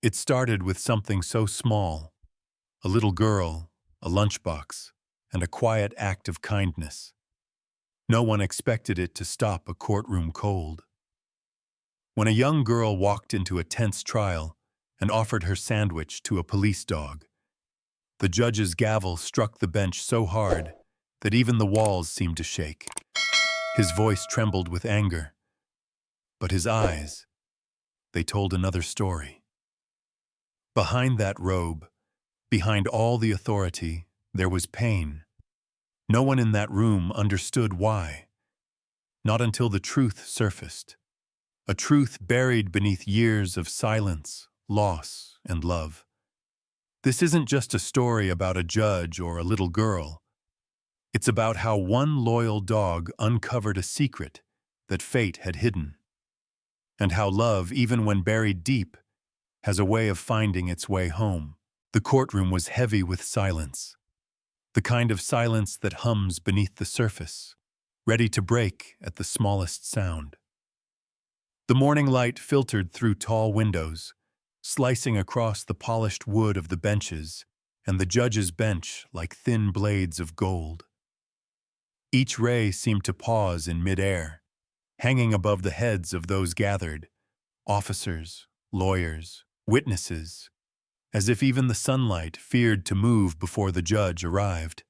It started with something so small, a little girl, a lunchbox, and a quiet act of kindness. No one expected it to stop a courtroom cold. When a young girl walked into a tense trial and offered her sandwich to a police dog, the judge's gavel struck the bench so hard that even the walls seemed to shake. His voice trembled with anger, but his eyes, they told another story. Behind that robe, behind all the authority, there was pain. No one in that room understood why. Not until the truth surfaced. A truth buried beneath years of silence, loss, and love. This isn't just a story about a judge or a little girl. It's about how one loyal dog uncovered a secret that fate had hidden. And how love, even when buried deep, has a way of finding its way home. The courtroom was heavy with silence. The kind of silence that hums beneath the surface, ready to break at the smallest sound. The morning light filtered through tall windows, slicing across the polished wood of the benches and the judge's bench like thin blades of gold. Each ray seemed to pause in midair, hanging above the heads of those gathered, officers, lawyers, witnesses, as if even the sunlight feared to move before the judge arrived.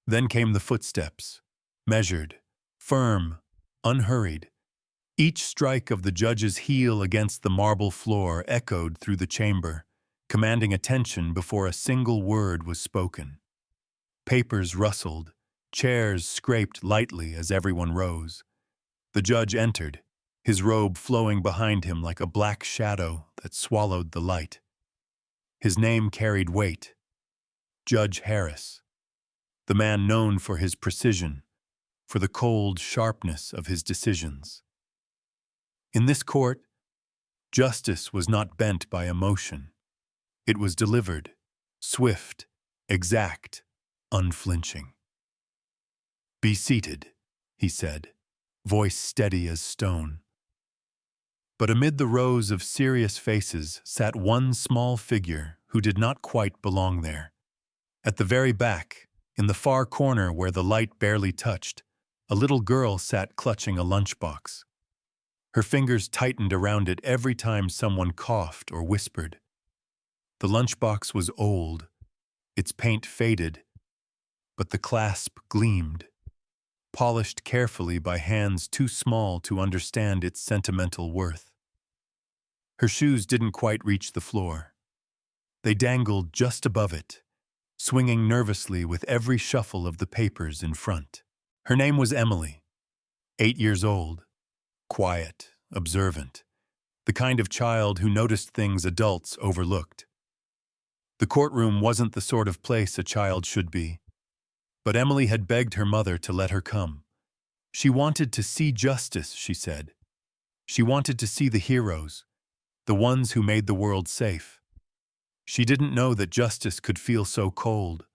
Then came the footsteps, measured, firm, unhurried. Each strike of the judge's heel against the marble floor echoed through the chamber, commanding attention before a single word was spoken. Papers rustled, chairs scraped lightly as everyone rose. The judge entered, his robe flowing behind him like a black shadow that swallowed the light. His name carried weight. Judge Harris, the man known for his precision, for the cold sharpness of his decisions. In this court, justice was not bent by emotion. It was delivered, swift, exact, unflinching. "Be seated," he said, voice steady as stone. But amid the rows of serious faces sat one small figure who did not quite belong there. At the very back, in the far corner where the light barely touched, a little girl sat clutching a lunchbox. Her fingers tightened around it every time someone coughed or whispered. The lunchbox was old, its paint faded, but the clasp gleamed, polished carefully by hands too small to understand its sentimental worth. Her shoes didn't quite reach the floor. They dangled just above it, swinging nervously with every shuffle of the papers in front. Her name was Emily, 8 years old, quiet, observant, the kind of child who noticed things adults overlooked. The courtroom wasn't the sort of place a child should be, but Emily had begged her mother to let her come. She wanted to see justice, she said. She wanted to see the heroes, the ones who made the world safe. She didn't know that justice could feel so cold,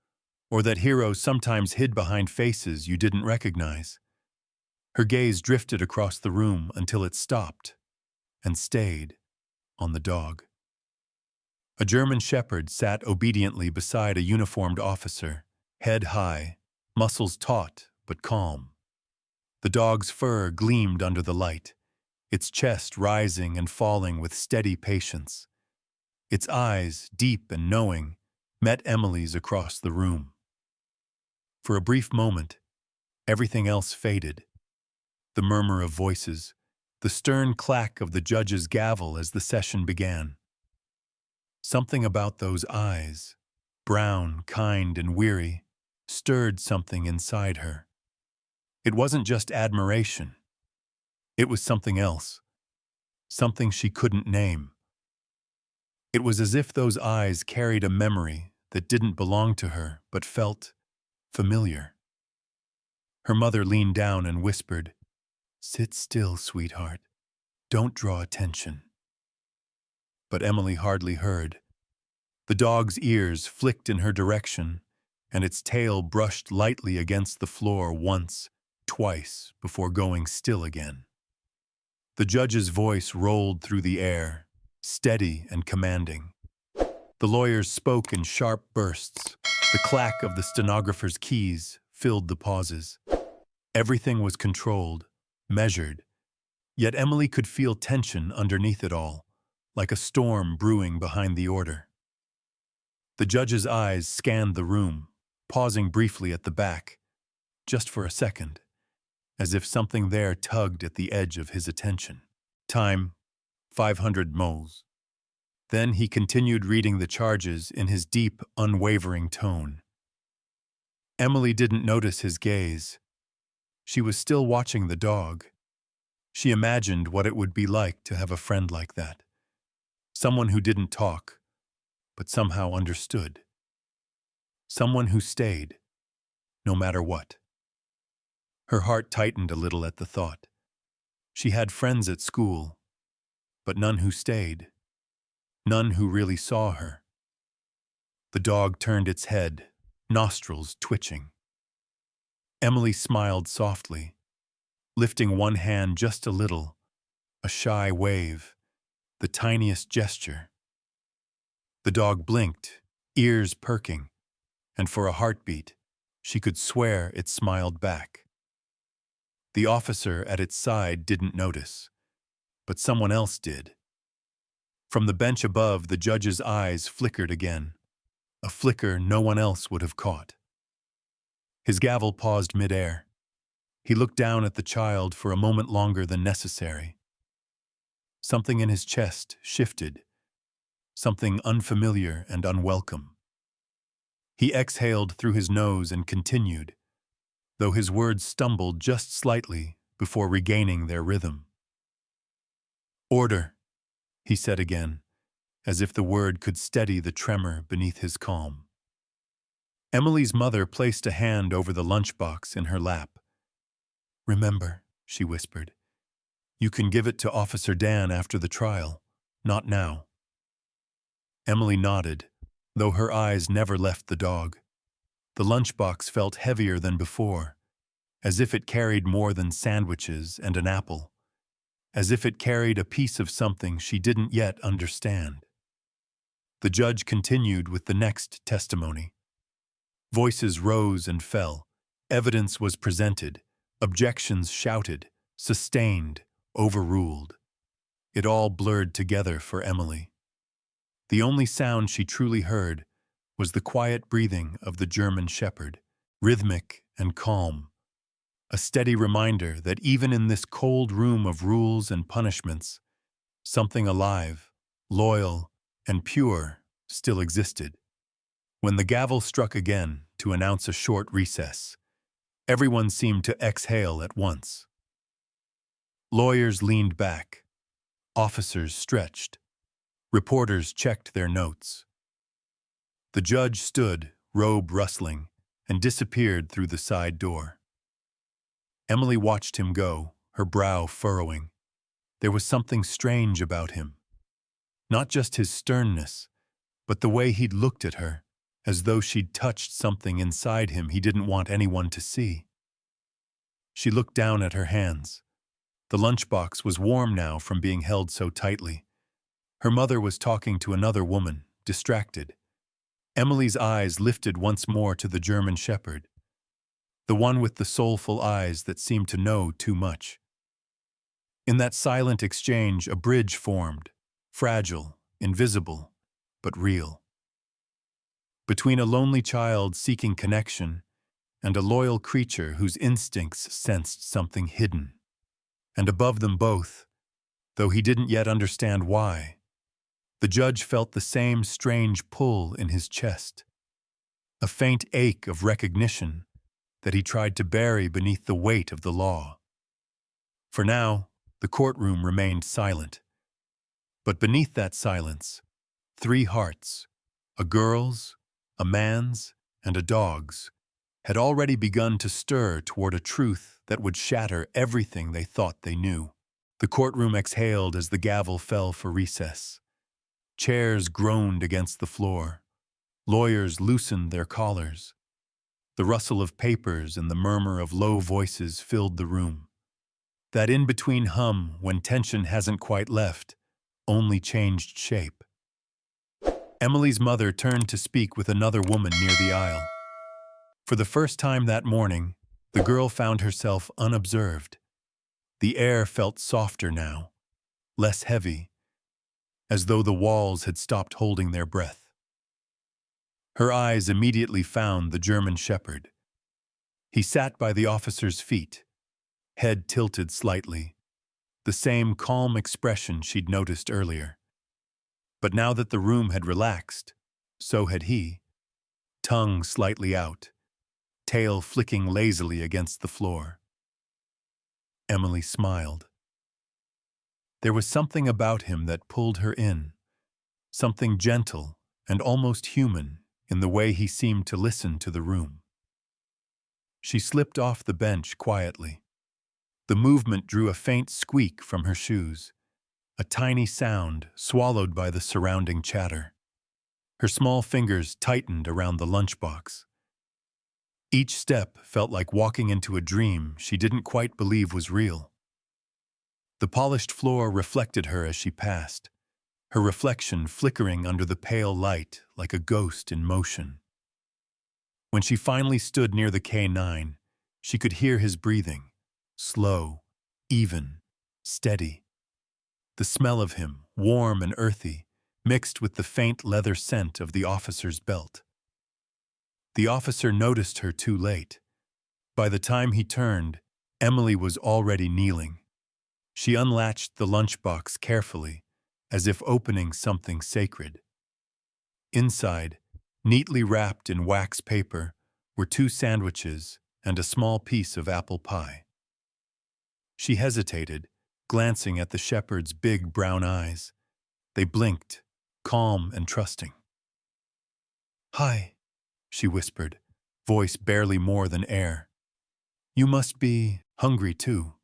or that heroes sometimes hid behind faces you didn't recognize. Her gaze drifted across the room until it stopped and stayed on the dog. A German shepherd sat obediently beside a uniformed officer, head high, muscles taut but calm. The dog's fur gleamed under the light, its chest rising and falling with steady patience. Its eyes, deep and knowing, met Emily's across the room. For a brief moment, everything else faded. The murmur of voices, the stern clack of the judge's gavel as the session began. Something about those eyes, brown, kind, and weary, stirred something inside her. It wasn't just admiration. It was something else, something she couldn't name. It was as if those eyes carried a memory that didn't belong to her but felt familiar. Her mother leaned down and whispered, "Sit still, sweetheart. Don't draw attention." But Emily hardly heard. The dog's ears flicked in her direction, and its tail brushed lightly against the floor once, twice, before going still again. The judge's voice rolled through the air, steady and commanding. The lawyers spoke in sharp bursts. The clack of the stenographer's keys filled the pauses. Everything was controlled, measured, yet Emily could feel tension underneath it all, like a storm brewing behind the order. The judge's eyes scanned the room, pausing briefly at the back, just for a second, as if something there tugged at the edge of his attention. Time, 500 moles. Then he continued reading the charges in his deep, unwavering tone. Emily didn't notice his gaze. She was still watching the dog. She imagined what it would be like to have a friend like that. Someone who didn't talk, but somehow understood. Someone who stayed, no matter what. Her heart tightened a little at the thought. She had friends at school, but none who stayed. None who really saw her. The dog turned its head, nostrils twitching. Emily smiled softly, lifting one hand just a little, a shy wave, the tiniest gesture. The dog blinked, ears perking, and for a heartbeat, she could swear it smiled back. The officer at its side didn't notice, but someone else did. From the bench above, the judge's eyes flickered again, a flicker no one else would have caught. His gavel paused midair. He looked down at the child for a moment longer than necessary. Something in his chest shifted, something unfamiliar and unwelcome. He exhaled through his nose and continued, though his words stumbled just slightly before regaining their rhythm. "Order," he said again, as if the word could steady the tremor beneath his calm. Emily's mother placed a hand over the lunchbox in her lap. "Remember," she whispered, "you can give it to Officer Dan after the trial, not now." Emily nodded, though her eyes never left the dog. The lunchbox felt heavier than before, as if it carried more than sandwiches and an apple, as if it carried a piece of something she didn't yet understand. The judge continued with the next testimony. Voices rose and fell. Evidence was presented. Objections shouted, sustained, overruled. It all blurred together for Emily. The only sound she truly heard was the quiet breathing of the German shepherd, rhythmic and calm, a steady reminder that even in this cold room of rules and punishments, something alive, loyal, and pure still existed. When the gavel struck again to announce a short recess, everyone seemed to exhale at once. Lawyers leaned back. Officers stretched. Reporters checked their notes. The judge stood, robe rustling, and disappeared through the side door. Emily watched him go, her brow furrowing. There was something strange about him. Not just his sternness, but the way he'd looked at her, as though she'd touched something inside him he didn't want anyone to see. She looked down at her hands. The lunchbox was warm now from being held so tightly. Her mother was talking to another woman, distracted. Emily's eyes lifted once more to the German shepherd, the one with the soulful eyes that seemed to know too much. In that silent exchange, a bridge formed, fragile, invisible, but real. Between a lonely child seeking connection and a loyal creature whose instincts sensed something hidden. And above them both, though he didn't yet understand why, the judge felt the same strange pull in his chest, a faint ache of recognition that he tried to bury beneath the weight of the law. For now, the courtroom remained silent. But beneath that silence, 3 hearts, a girl's, a man's, and a dog's, had already begun to stir toward a truth that would shatter everything they thought they knew. The courtroom exhaled as the gavel fell for recess. Chairs groaned against the floor. Lawyers loosened their collars. The rustle of papers and the murmur of low voices filled the room. That in-between hum when tension hasn't quite left, only changed shape. Emily's mother turned to speak with another woman near the aisle. For the first time that morning, the girl found herself unobserved. The air felt softer now, less heavy, as though the walls had stopped holding their breath. Her eyes immediately found the German shepherd. He sat by the officer's feet, head tilted slightly, the same calm expression she'd noticed earlier. But now that the room had relaxed, so had he, tongue slightly out, tail flicking lazily against the floor. Emily smiled. There was something about him that pulled her in, something gentle and almost human in the way he seemed to listen to the room. She slipped off the bench quietly. The movement drew a faint squeak from her shoes, a tiny sound swallowed by the surrounding chatter. Her small fingers tightened around the lunchbox. Each step felt like walking into a dream she didn't quite believe was real. The polished floor reflected her as she passed, her reflection flickering under the pale light like a ghost in motion. When she finally stood near the K9, she could hear his breathing, slow, even, steady. The smell of him, warm and earthy, mixed with the faint leather scent of the officer's belt. The officer noticed her too late. By the time he turned, Emily was already kneeling. She unlatched the lunchbox carefully, as if opening something sacred. Inside, neatly wrapped in wax paper, were 2 sandwiches and a small piece of apple pie. She hesitated, glancing at the shepherd's big brown eyes. They blinked, calm and trusting. "Hi," she whispered, voice barely more than air. "You must be hungry too."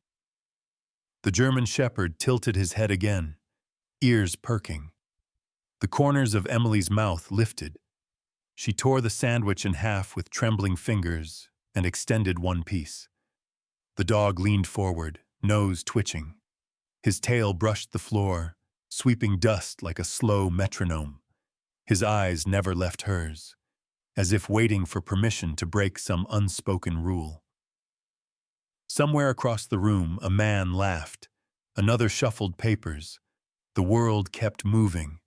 The German shepherd tilted his head again, ears perking. The corners of Emily's mouth lifted. She tore the sandwich in half with trembling fingers and extended one piece. The dog leaned forward, nose twitching. His tail brushed the floor, sweeping dust like a slow metronome. His eyes never left hers, as if waiting for permission to break some unspoken rule. Somewhere across the room, a man laughed. Another shuffled papers. The world kept moving,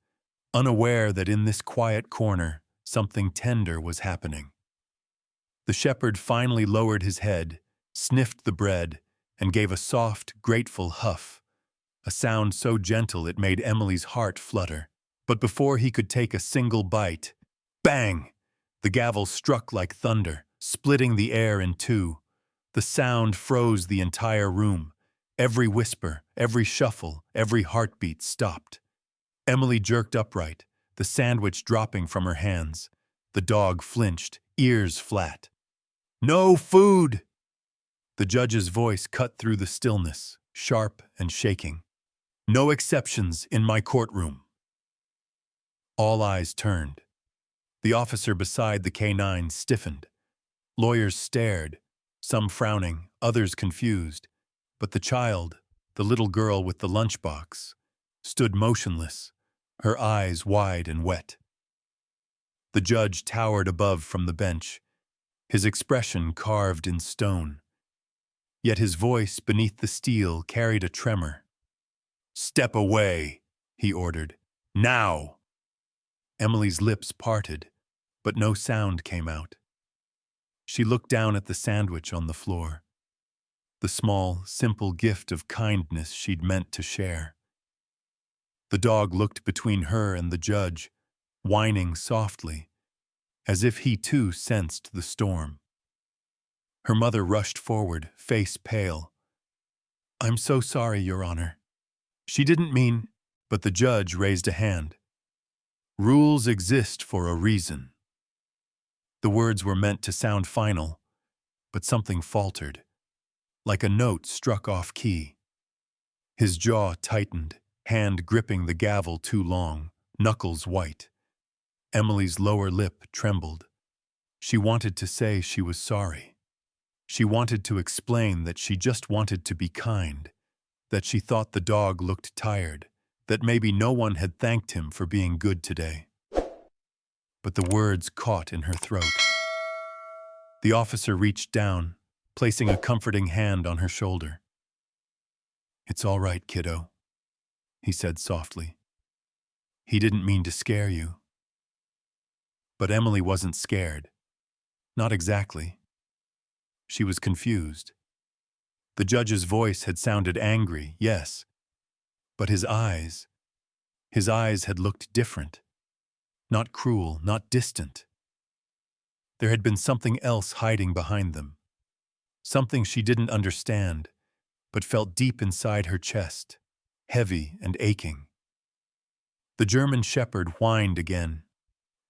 unaware that in this quiet corner, something tender was happening. The shepherd finally lowered his head, sniffed the bread, and gave a soft, grateful huff, a sound so gentle it made Emily's heart flutter. But before he could take a single bite, bang! The gavel struck like thunder, splitting the air in two. The sound froze the entire room. Every whisper, every shuffle, every heartbeat stopped. Emily jerked upright, the sandwich dropping from her hands. The dog flinched, ears flat. "No food!" The judge's voice cut through the stillness, sharp and shaking. "No exceptions in my courtroom." All eyes turned. The officer beside the K9 stiffened. Lawyers stared, some frowning, others confused. But the child, the little girl with the lunchbox, stood motionless, her eyes wide and wet. The judge towered above from the bench, his expression carved in stone. Yet his voice beneath the steel carried a tremor. "Step away," he ordered. "Now!" Emily's lips parted, but no sound came out. She looked down at the sandwich on the floor, the small, simple gift of kindness she'd meant to share. The dog looked between her and the judge, whining softly, as if he too sensed the storm. Her mother rushed forward, face pale. "I'm so sorry, Your Honor. She didn't mean—" But the judge raised a hand. "Rules exist for a reason." The words were meant to sound final, but something faltered, like a note struck off key. His jaw tightened, hand gripping the gavel too long, knuckles white. Emily's lower lip trembled. She wanted to say she was sorry. She wanted to explain that she just wanted to be kind, that she thought the dog looked tired, that maybe no one had thanked him for being good today. But the words caught in her throat. The officer reached down, placing a comforting hand on her shoulder. "It's all right, kiddo," he said softly. "He didn't mean to scare you." But Emily wasn't scared. Not exactly. She was confused. The judge's voice had sounded angry, yes, but his eyes had looked different. Not cruel, not distant. There had been something else hiding behind them. Something she didn't understand, but felt deep inside her chest, heavy and aching. The German shepherd whined again,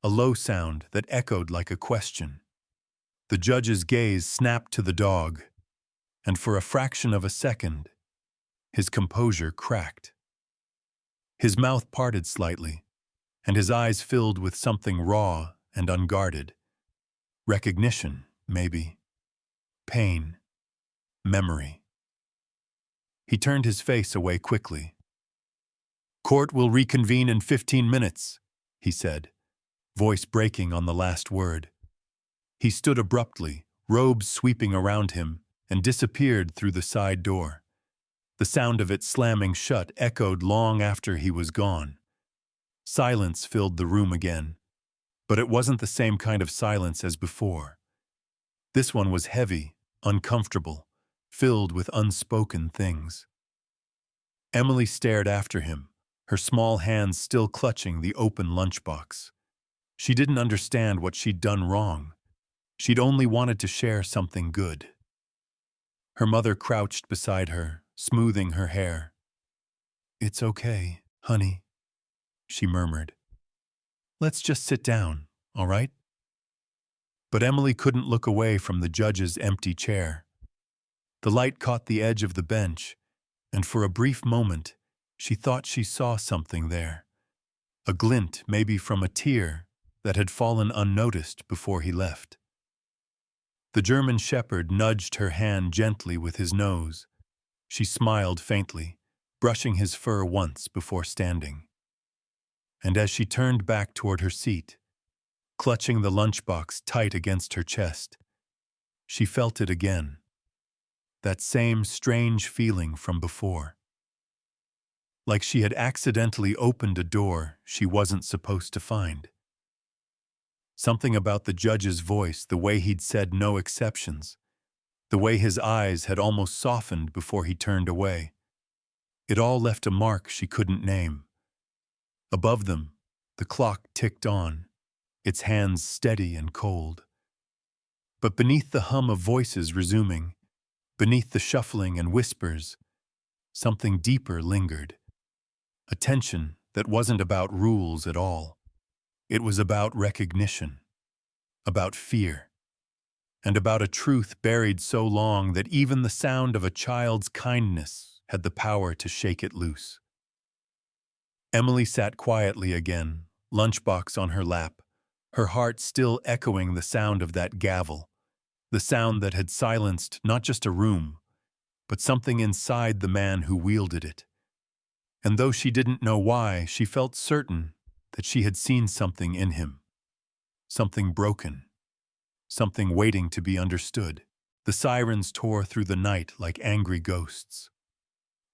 a low sound that echoed like a question. The judge's gaze snapped to the dog, and for a fraction of a second, his composure cracked. His mouth parted slightly, and his eyes filled with something raw and unguarded. Recognition, maybe. Pain. Memory. He turned his face away quickly. "Court will reconvene in 15 minutes, he said, voice breaking on the last word. He stood abruptly, robes sweeping around him, and disappeared through the side door. The sound of it slamming shut echoed long after he was gone. Silence filled the room again, but it wasn't the same kind of silence as before. This one was heavy, uncomfortable, filled with unspoken things. Emily stared after him, her small hands still clutching the open lunchbox. She didn't understand what she'd done wrong. She'd only wanted to share something good. Her mother crouched beside her, smoothing her hair. "It's okay, honey," she murmured. "Let's just sit down, all right?" But Emily couldn't look away from the judge's empty chair. The light caught the edge of the bench, and for a brief moment, she thought she saw something there. A glint, maybe from a tear, that had fallen unnoticed before he left. The German shepherd nudged her hand gently with his nose. She smiled faintly, brushing his fur once before standing. And as she turned back toward her seat, clutching the lunchbox tight against her chest, she felt it again. That same strange feeling from before. Like she had accidentally opened a door she wasn't supposed to find. Something about the judge's voice, the way he'd said no exceptions, the way his eyes had almost softened before he turned away. It all left a mark she couldn't name. Above them, the clock ticked on, its hands steady and cold. But beneath the hum of voices resuming, beneath the shuffling and whispers, something deeper lingered. A tension that wasn't about rules at all. It was about recognition, about fear, and about a truth buried so long that even the sound of a child's kindness had the power to shake it loose. Emily sat quietly again, lunchbox on her lap, her heart still echoing the sound of that gavel, the sound that had silenced not just a room, but something inside the man who wielded it. And though she didn't know why, she felt certain that she had seen something in him. Something broken. Something waiting to be understood. The sirens tore through the night like angry ghosts.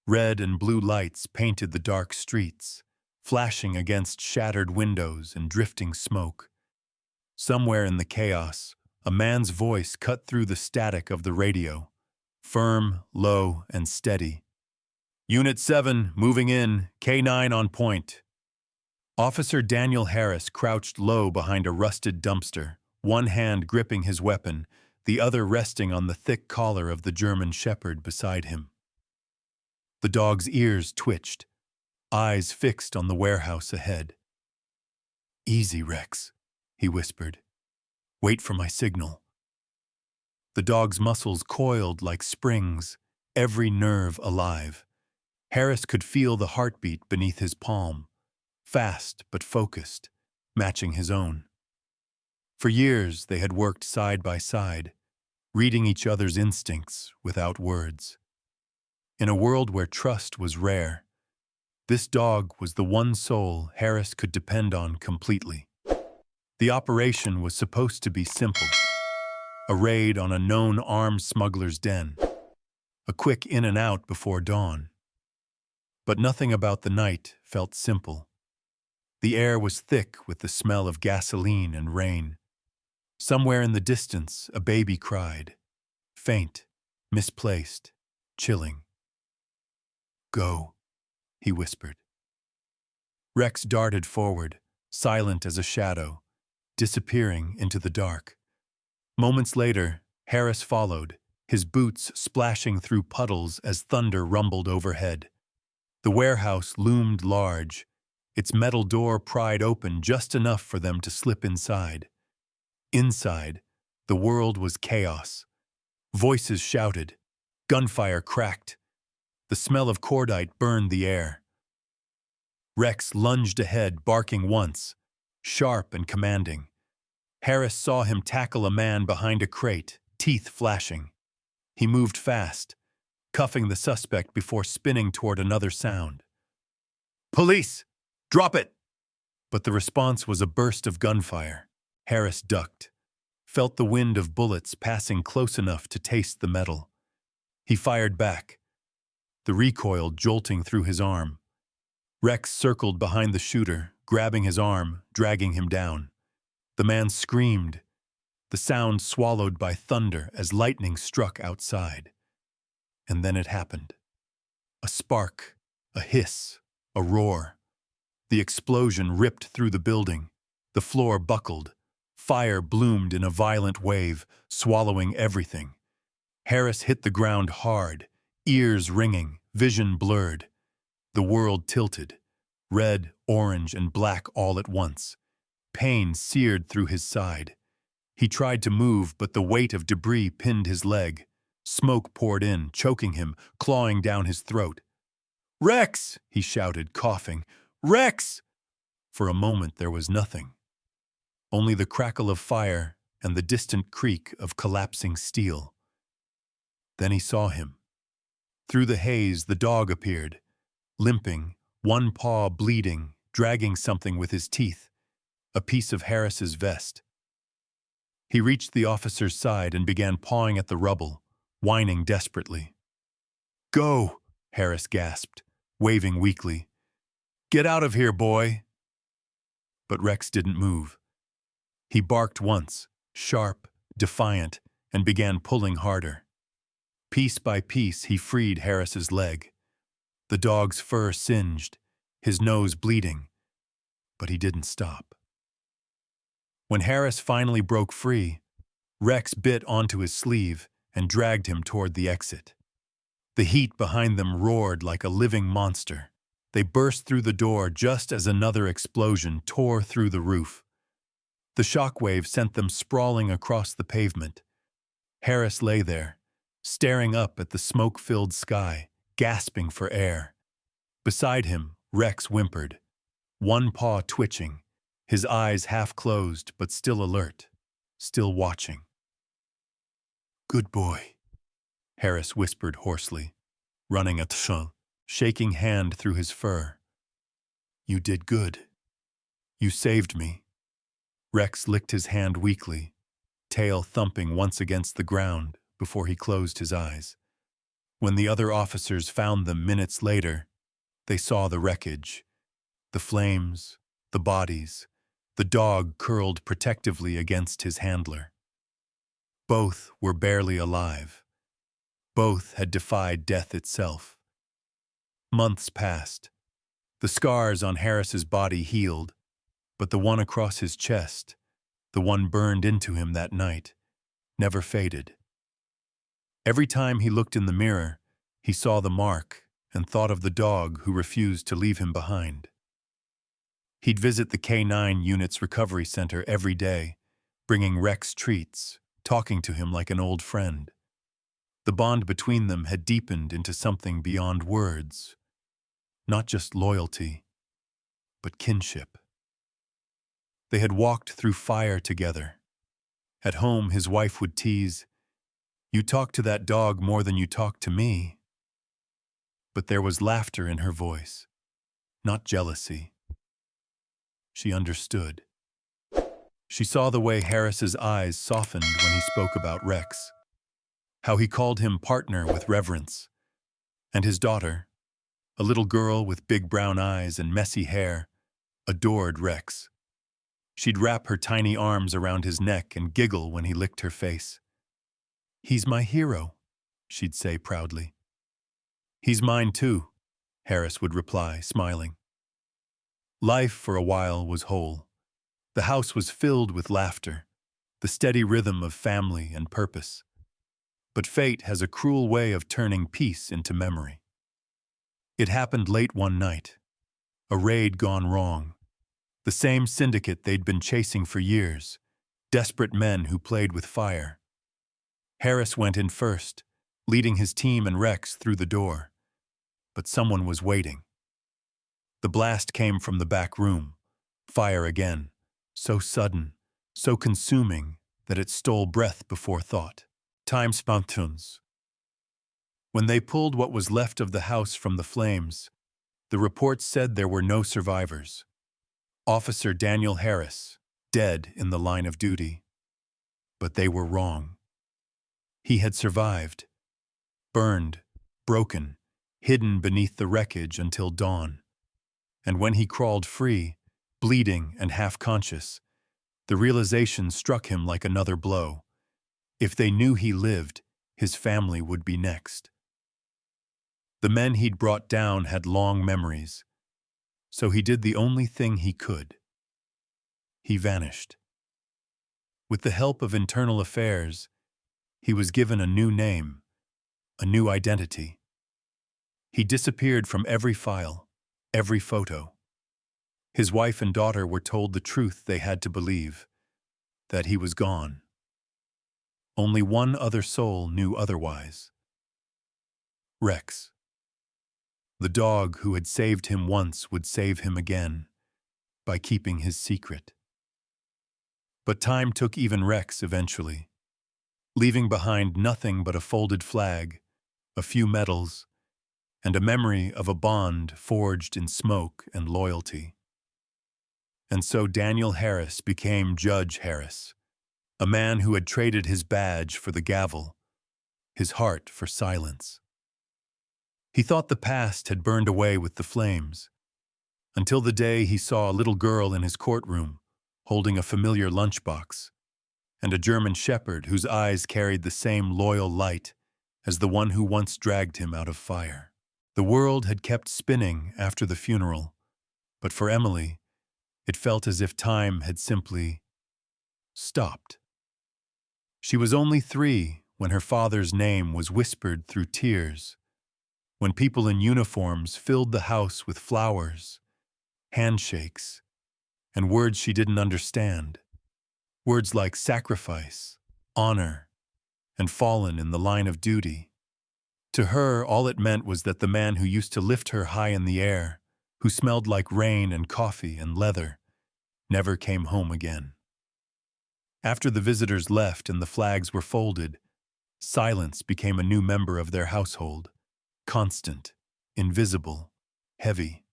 Red and blue lights painted the dark streets, flashing against shattered windows and drifting smoke. Somewhere in the chaos, a man's voice cut through the static of the radio, firm, low, and steady. "Unit 7, moving in, K9 on point." Officer Daniel Harris crouched low behind a rusted dumpster, one hand gripping his weapon, the other resting on the thick collar of the German shepherd beside him. The dog's ears twitched, eyes fixed on the warehouse ahead. "Easy, Rex," he whispered. "Wait for my signal." The dog's muscles coiled like springs, every nerve alive. Harris could feel the heartbeat beneath his palm, fast but focused, matching his own. For years they had worked side by side, reading each other's instincts without words. In a world where trust was rare, This dog was the one soul Harris could depend on completely. The operation was supposed to be simple. A raid on a known arms smuggler's den. A quick in and out before dawn. But nothing about the night felt simple. The air was thick with the smell of gasoline and rain. Somewhere in the distance, a baby cried. Faint, misplaced, chilling. Go, he whispered. Rex darted forward, silent as a shadow, disappearing into the dark. Moments later, Harris followed, his boots splashing through puddles as thunder rumbled overhead. The warehouse loomed large, its metal door pried open just enough for them to slip inside. Inside, the world was chaos. Voices shouted. Gunfire cracked. The smell of cordite burned the air. Rex lunged ahead, barking once, sharp and commanding. Harris saw him tackle a man behind a crate, teeth flashing. He moved fast, cuffing the suspect before spinning toward another sound. Police! Drop it! But the response was a burst of gunfire. Harris ducked, felt the wind of bullets passing close enough to taste the metal. He fired back, the recoil jolting through his arm. Rex circled behind the shooter, grabbing his arm, dragging him down. The man screamed, the sound swallowed by thunder as lightning struck outside. And then it happened. A spark, a hiss, a roar. The explosion ripped through the building. The floor buckled. Fire bloomed in a violent wave, swallowing everything. Harris hit the ground hard, ears ringing, vision blurred. The world tilted, red, orange, and black all at once. Pain seared through his side. He tried to move, but the weight of debris pinned his leg. Smoke poured in, choking him, clawing down his throat. "Rex!" he shouted, coughing. "Rex!" For a moment there was nothing. Only the crackle of fire and the distant creak of collapsing steel. Then he saw him. Through the haze, the dog appeared, limping, one paw bleeding, dragging something with his teeth, a piece of Harris's vest. He reached the officer's side and began pawing at the rubble, whining desperately. "Go!" Harris gasped, waving weakly. "Get out of here, boy!" But Rex didn't move. He barked once, sharp, defiant, and began pulling harder. Piece by piece, he freed Harris's leg. The dog's fur singed, his nose bleeding, but he didn't stop. When Harris finally broke free, Rex bit onto his sleeve and dragged him toward the exit. The heat behind them roared like a living monster. They burst through the door just as another explosion tore through the roof. The shockwave sent them sprawling across the pavement. Harris lay there, staring up at the smoke-filled sky, gasping for air. Beside him, Rex whimpered, one paw twitching, his eyes half closed but still alert, still watching. "Good boy," Harris whispered hoarsely, running a shaking hand through his fur. "You did good. You saved me." Rex licked his hand weakly, tail thumping once against the ground before he closed his eyes. When the other officers found them minutes later, they saw the wreckage, the flames, the bodies, the dog curled protectively against his handler. Both were barely alive. Both had defied death itself. Months passed. The scars on Harris's body healed, but the one across his chest, the one burned into him that night, never faded. Every time he looked in the mirror, he saw the mark and thought of the dog who refused to leave him behind. He'd visit the K9 unit's recovery center every day, bringing Rex treats, talking to him like an old friend. The bond between them had deepened into something beyond words. Not just loyalty, but kinship. They had walked through fire together. At home, his wife would tease, "You talk to that dog more than you talk to me." But there was laughter in her voice, not jealousy. She understood. She saw the way Harris's eyes softened when he spoke about Rex, how he called him partner with reverence, and his daughter, a little girl with big brown eyes and messy hair, adored Rex. She'd wrap her tiny arms around his neck and giggle when he licked her face. "He's my hero," she'd say proudly. "He's mine too," Harris would reply, smiling. Life for a while was whole. The house was filled with laughter, the steady rhythm of family and purpose. But fate has a cruel way of turning peace into memory. It happened late one night. A raid gone wrong. The same syndicate they'd been chasing for years, desperate men who played with fire. Harris went in first, leading his team and Rex through the door. But someone was waiting. The blast came from the back room. Fire again. So sudden, so consuming that it stole breath before thought. Time spontaneous. When they pulled what was left of the house from the flames, the reports said there were no survivors. Officer Daniel Harris, dead in the line of duty. But they were wrong. He had survived. Burned, broken, hidden beneath the wreckage until dawn. And when he crawled free, bleeding and half-conscious, the realization struck him like another blow. If they knew he lived, his family would be next. The men he'd brought down had long memories, so he did the only thing he could. He vanished. With the help of internal affairs, he was given a new name, a new identity. He disappeared from every file, every photo. His wife and daughter were told the truth they had to believe, that he was gone. Only one other soul knew otherwise. Rex. The dog who had saved him once would save him again, by keeping his secret. But time took even Rex eventually, leaving behind nothing but a folded flag, a few medals, and a memory of a bond forged in smoke and loyalty. And so Daniel Harris became Judge Harris, a man who had traded his badge for the gavel, his heart for silence. He thought the past had burned away with the flames, until the day he saw a little girl in his courtroom holding a familiar lunchbox, and a German shepherd whose eyes carried the same loyal light as the one who once dragged him out of fire. The world had kept spinning after the funeral, but for Emily, it felt as if time had simply stopped. She was only 3 when her father's name was whispered through tears, when people in uniforms filled the house with flowers, handshakes, and words she didn't understand. Words like sacrifice, honor, and fallen in the line of duty. To her, all it meant was that the man who used to lift her high in the air, who smelled like rain and coffee and leather, never came home again. After the visitors left and the flags were folded, silence became a new member of their household, constant, invisible, heavy.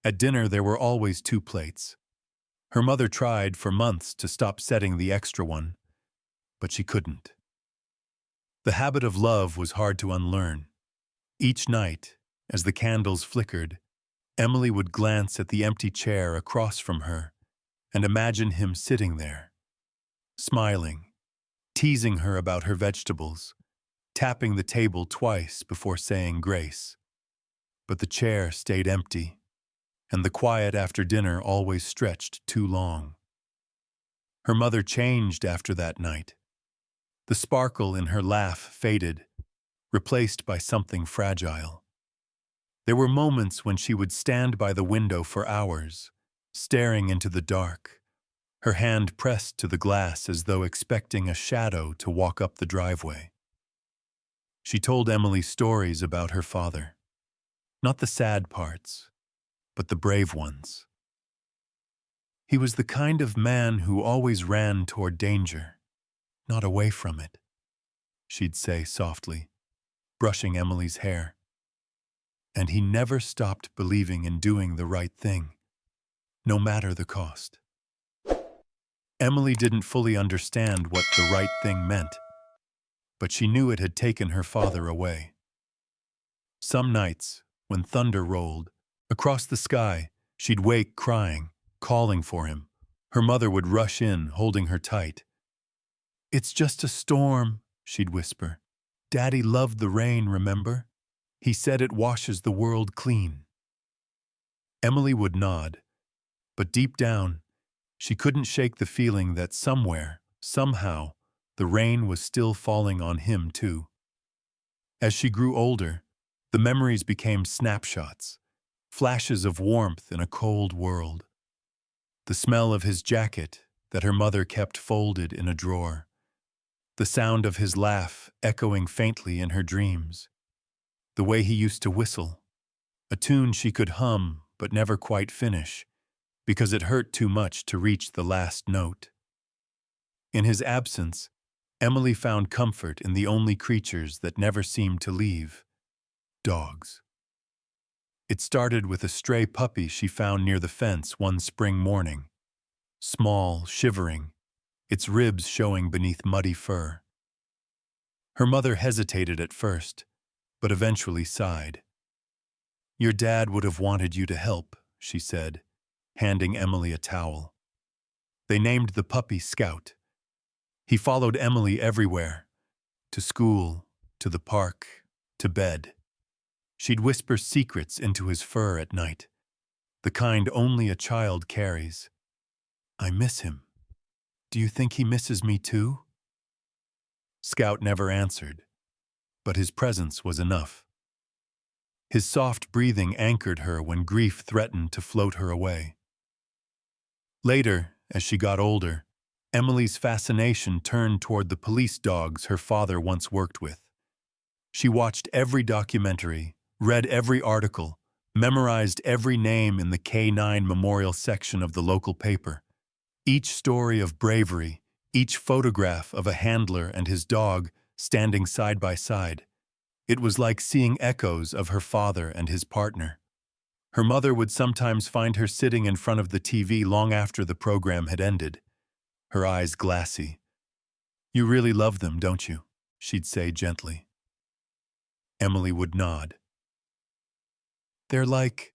At dinner there were always 2 plates. Her mother tried for months to stop setting the extra one, but she couldn't. The habit of love was hard to unlearn. Each night, as the candles flickered, Emily would glance at the empty chair across from her and imagine him sitting there, smiling, teasing her about her vegetables, tapping the table twice before saying grace. But the chair stayed empty, and the quiet after dinner always stretched too long. Her mother changed after that night. The sparkle in her laugh faded, replaced by something fragile. There were moments when she would stand by the window for hours, staring into the dark, her hand pressed to the glass as though expecting a shadow to walk up the driveway. She told Emily stories about her father. Not the sad parts, but the brave ones. He was the kind of man who always ran toward danger, not away from it, she'd say softly, brushing Emily's hair. and he never stopped believing in doing the right thing, no matter the cost. Emily didn't fully understand what the right thing meant, but she knew it had taken her father away. Some nights, when thunder rolled across the sky, she'd wake crying, calling for him. Her mother would rush in, holding her tight. "It's just a storm," she'd whisper. "Daddy loved the rain, remember? He said it washes the world clean." Emily would nod, but deep down, she couldn't shake the feeling that somewhere, somehow, the rain was still falling on him too. As she grew older, the memories became snapshots, flashes of warmth in a cold world. The smell of his jacket that her mother kept folded in a drawer. The sound of his laugh echoing faintly in her dreams. The way he used to whistle, a tune she could hum but never quite finish, because it hurt too much to reach the last note. In his absence, Emily found comfort in the only creatures that never seemed to leave: dogs. It started with a stray puppy she found near the fence one spring morning. Small, shivering, its ribs showing beneath muddy fur. Her mother hesitated at first, but eventually sighed. "Your dad would have wanted you to help," she said, handing Emily a towel. They named the puppy Scout. He followed Emily everywhere, to school, to the park, to bed. She'd whisper secrets into his fur at night, the kind only a child carries. "I miss him. Do you think he misses me too?" Scout never answered, but his presence was enough. His soft breathing anchored her when grief threatened to float her away. Later, as she got older, Emily's fascination turned toward the police dogs her father once worked with. She watched every documentary, read every article, memorized every name in the K9 memorial section of the local paper. Each story of bravery, each photograph of a handler and his dog standing side by side. It was like seeing echoes of her father and his partner. Her mother would sometimes find her sitting in front of the TV long after the program had ended, her eyes glassy. "You really love them, don't you?" she'd say gently. Emily would nod. "They're like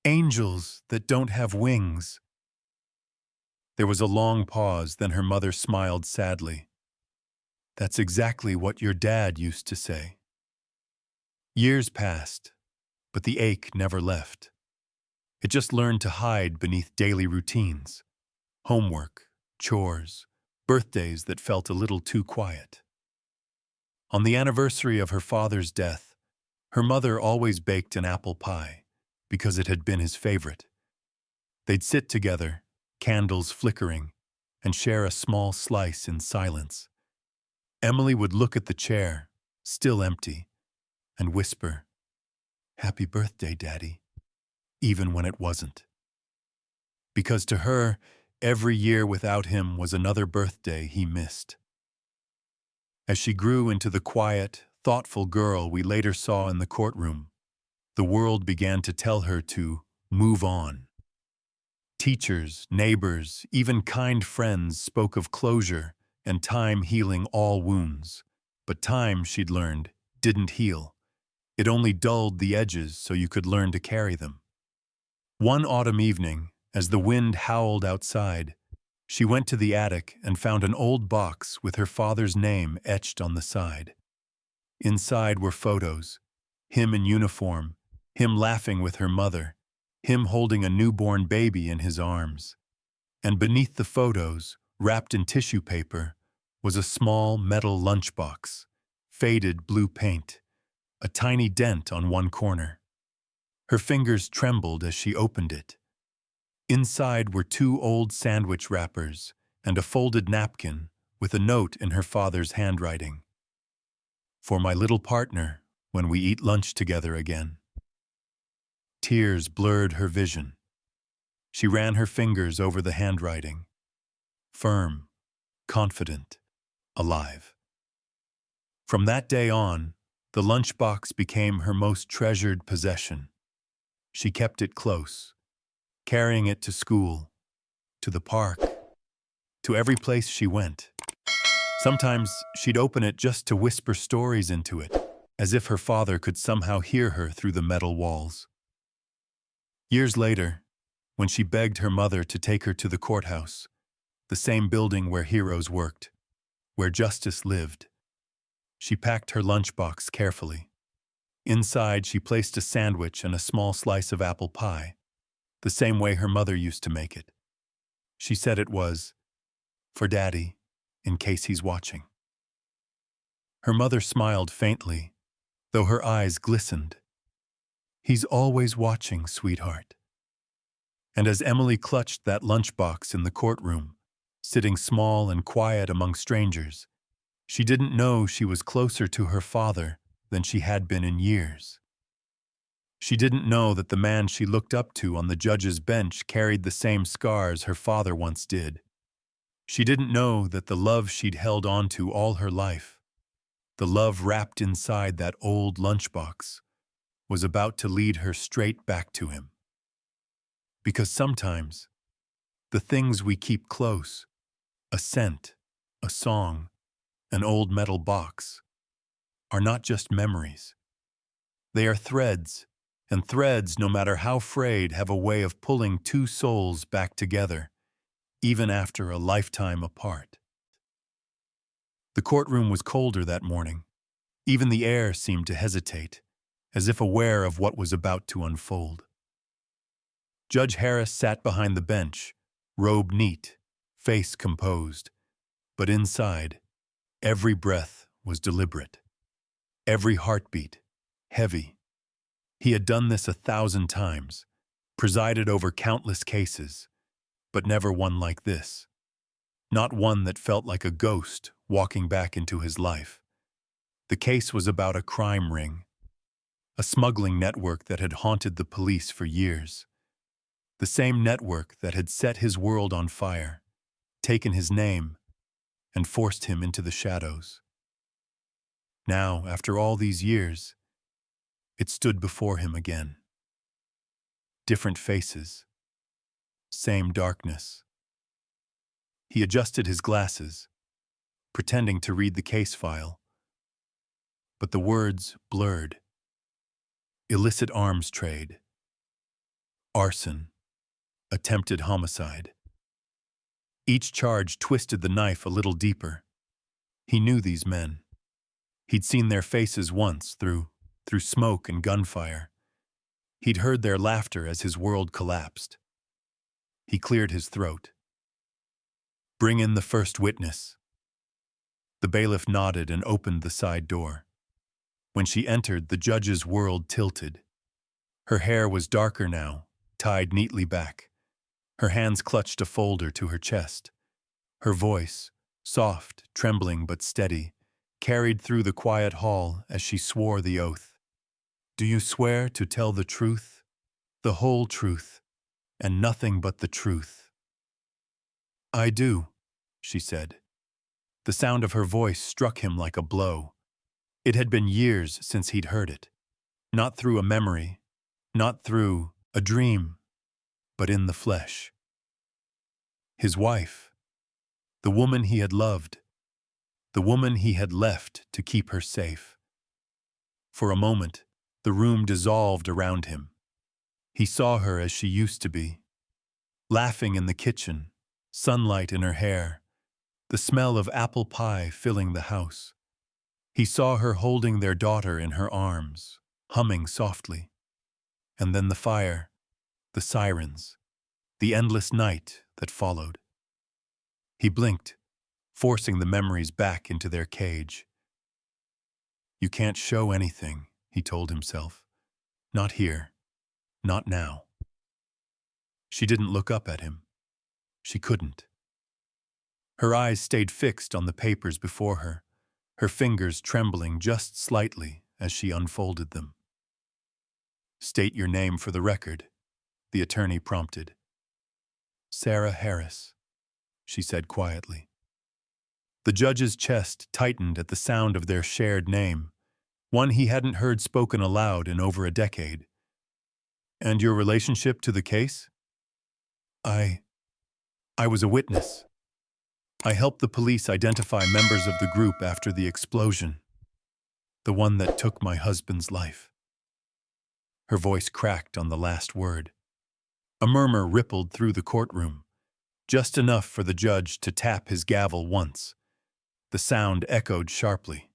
angels that don't have wings." There was a long pause, then her mother smiled sadly. "That's exactly what your dad used to say." Years passed, but the ache never left. It just learned to hide beneath daily routines, homework, chores, birthdays that felt a little too quiet. On the anniversary of her father's death, her mother always baked an apple pie, because it had been his favorite. They'd sit together, candles flickering, and share a small slice in silence. Emily would look at the chair, still empty, and whisper, "Happy birthday, Daddy," even when it wasn't. Because to her, every year without him was another birthday he missed. As she grew into the quiet, thoughtful girl we later saw in the courtroom, the world began to tell her to move on. Teachers, neighbors, even kind friends spoke of closure and time healing all wounds. But time, she'd learned, didn't heal. It only dulled the edges so you could learn to carry them. One autumn evening, as the wind howled outside, she went to the attic and found an old box with her father's name etched on the side. Inside were photos, him in uniform, him laughing with her mother, him holding a newborn baby in his arms. And beneath the photos, wrapped in tissue paper, was a small metal lunchbox, faded blue paint, a tiny dent on one corner. Her fingers trembled as she opened it. Inside were 2 old sandwich wrappers and a folded napkin with a note in her father's handwriting. "For my little partner, when we eat lunch together again." Tears blurred her vision. She ran her fingers over the handwriting. Firm, confident, alive. From that day on, The lunchbox became her most treasured possession. She kept it close, carrying it to school, to the park, to every place she went. Sometimes she'd open it just to whisper stories into it, as if her father could somehow hear her through the metal walls. Years later, when she begged her mother to take her to the courthouse, the same building where heroes worked, where justice lived, she packed her lunchbox carefully. Inside, she placed a sandwich and a small slice of apple pie, the same way her mother used to make it. She said it was, "For Daddy, in case he's watching." Her mother smiled faintly, though her eyes glistened. "He's always watching, sweetheart." And as Emily clutched that lunchbox in the courtroom, sitting small and quiet among strangers, she didn't know she was closer to her father than she had been in years. She didn't know that the man she looked up to on the judge's bench carried the same scars her father once did. She didn't know that the love she'd held on to all her life, the love wrapped inside that old lunchbox, was about to lead her straight back to him. Because sometimes, the things we keep close, a scent, a song, an old metal box, are not just memories. They are threads, and threads, no matter how frayed, have a way of pulling two souls back together, even after a lifetime apart. The courtroom was colder that morning. Even the air seemed to hesitate, as if aware of what was about to unfold. Judge Harris sat behind the bench, robe neat, face composed, but inside, every breath was deliberate, every heartbeat heavy. He had done this 1,000 times, presided over countless cases, but never one like this. Not one that felt like a ghost walking back into his life. The case was about a crime ring, a smuggling network that had haunted the police for years. The same network that had set his world on fire, taken his name, and forced him into the shadows. Now, after all these years, it stood before him again. Different faces, same darkness. He adjusted his glasses, pretending to read the case file, but the words blurred. Illicit arms trade, arson, attempted homicide. Each charge twisted the knife a little deeper. He knew these men. He'd seen their faces once through smoke and gunfire. He'd heard their laughter as his world collapsed. He cleared his throat. "Bring in the first witness." The bailiff nodded and opened the side door. When she entered, the judge's world tilted. Her hair was darker now, tied neatly back. Her hands clutched a folder to her chest. Her voice, soft, trembling but steady, carried through the quiet hall as she swore the oath. "Do you swear to tell the truth, the whole truth, and nothing but the truth?" "I do," she said. The sound of her voice struck him like a blow. It had been years since he'd heard it. Not through a memory, not through a dream, but in the flesh. His wife, the woman he had loved, the woman he had left to keep her safe. For a moment, the room dissolved around him. He saw her as she used to be, laughing in the kitchen, sunlight in her hair, the smell of apple pie filling the house. He saw her holding their daughter in her arms, humming softly. And then the fire, the sirens, the endless night that followed. He blinked, forcing the memories back into their cage. "You can't show anything," he told himself. "Not here. Not now." She didn't look up at him. She couldn't. Her eyes stayed fixed on the papers before her, her fingers trembling just slightly as she unfolded them. "State your name for the record," the attorney prompted. "Sarah Harris," she said quietly. The judge's chest tightened at the sound of their shared name, one he hadn't heard spoken aloud in over a decade. "And your relationship to the case?" I was a witness. I helped the police identify members of the group after the explosion, the one that took my husband's life." Her voice cracked on the last word. A murmur rippled through the courtroom, just enough for the judge to tap his gavel once. The sound echoed sharply.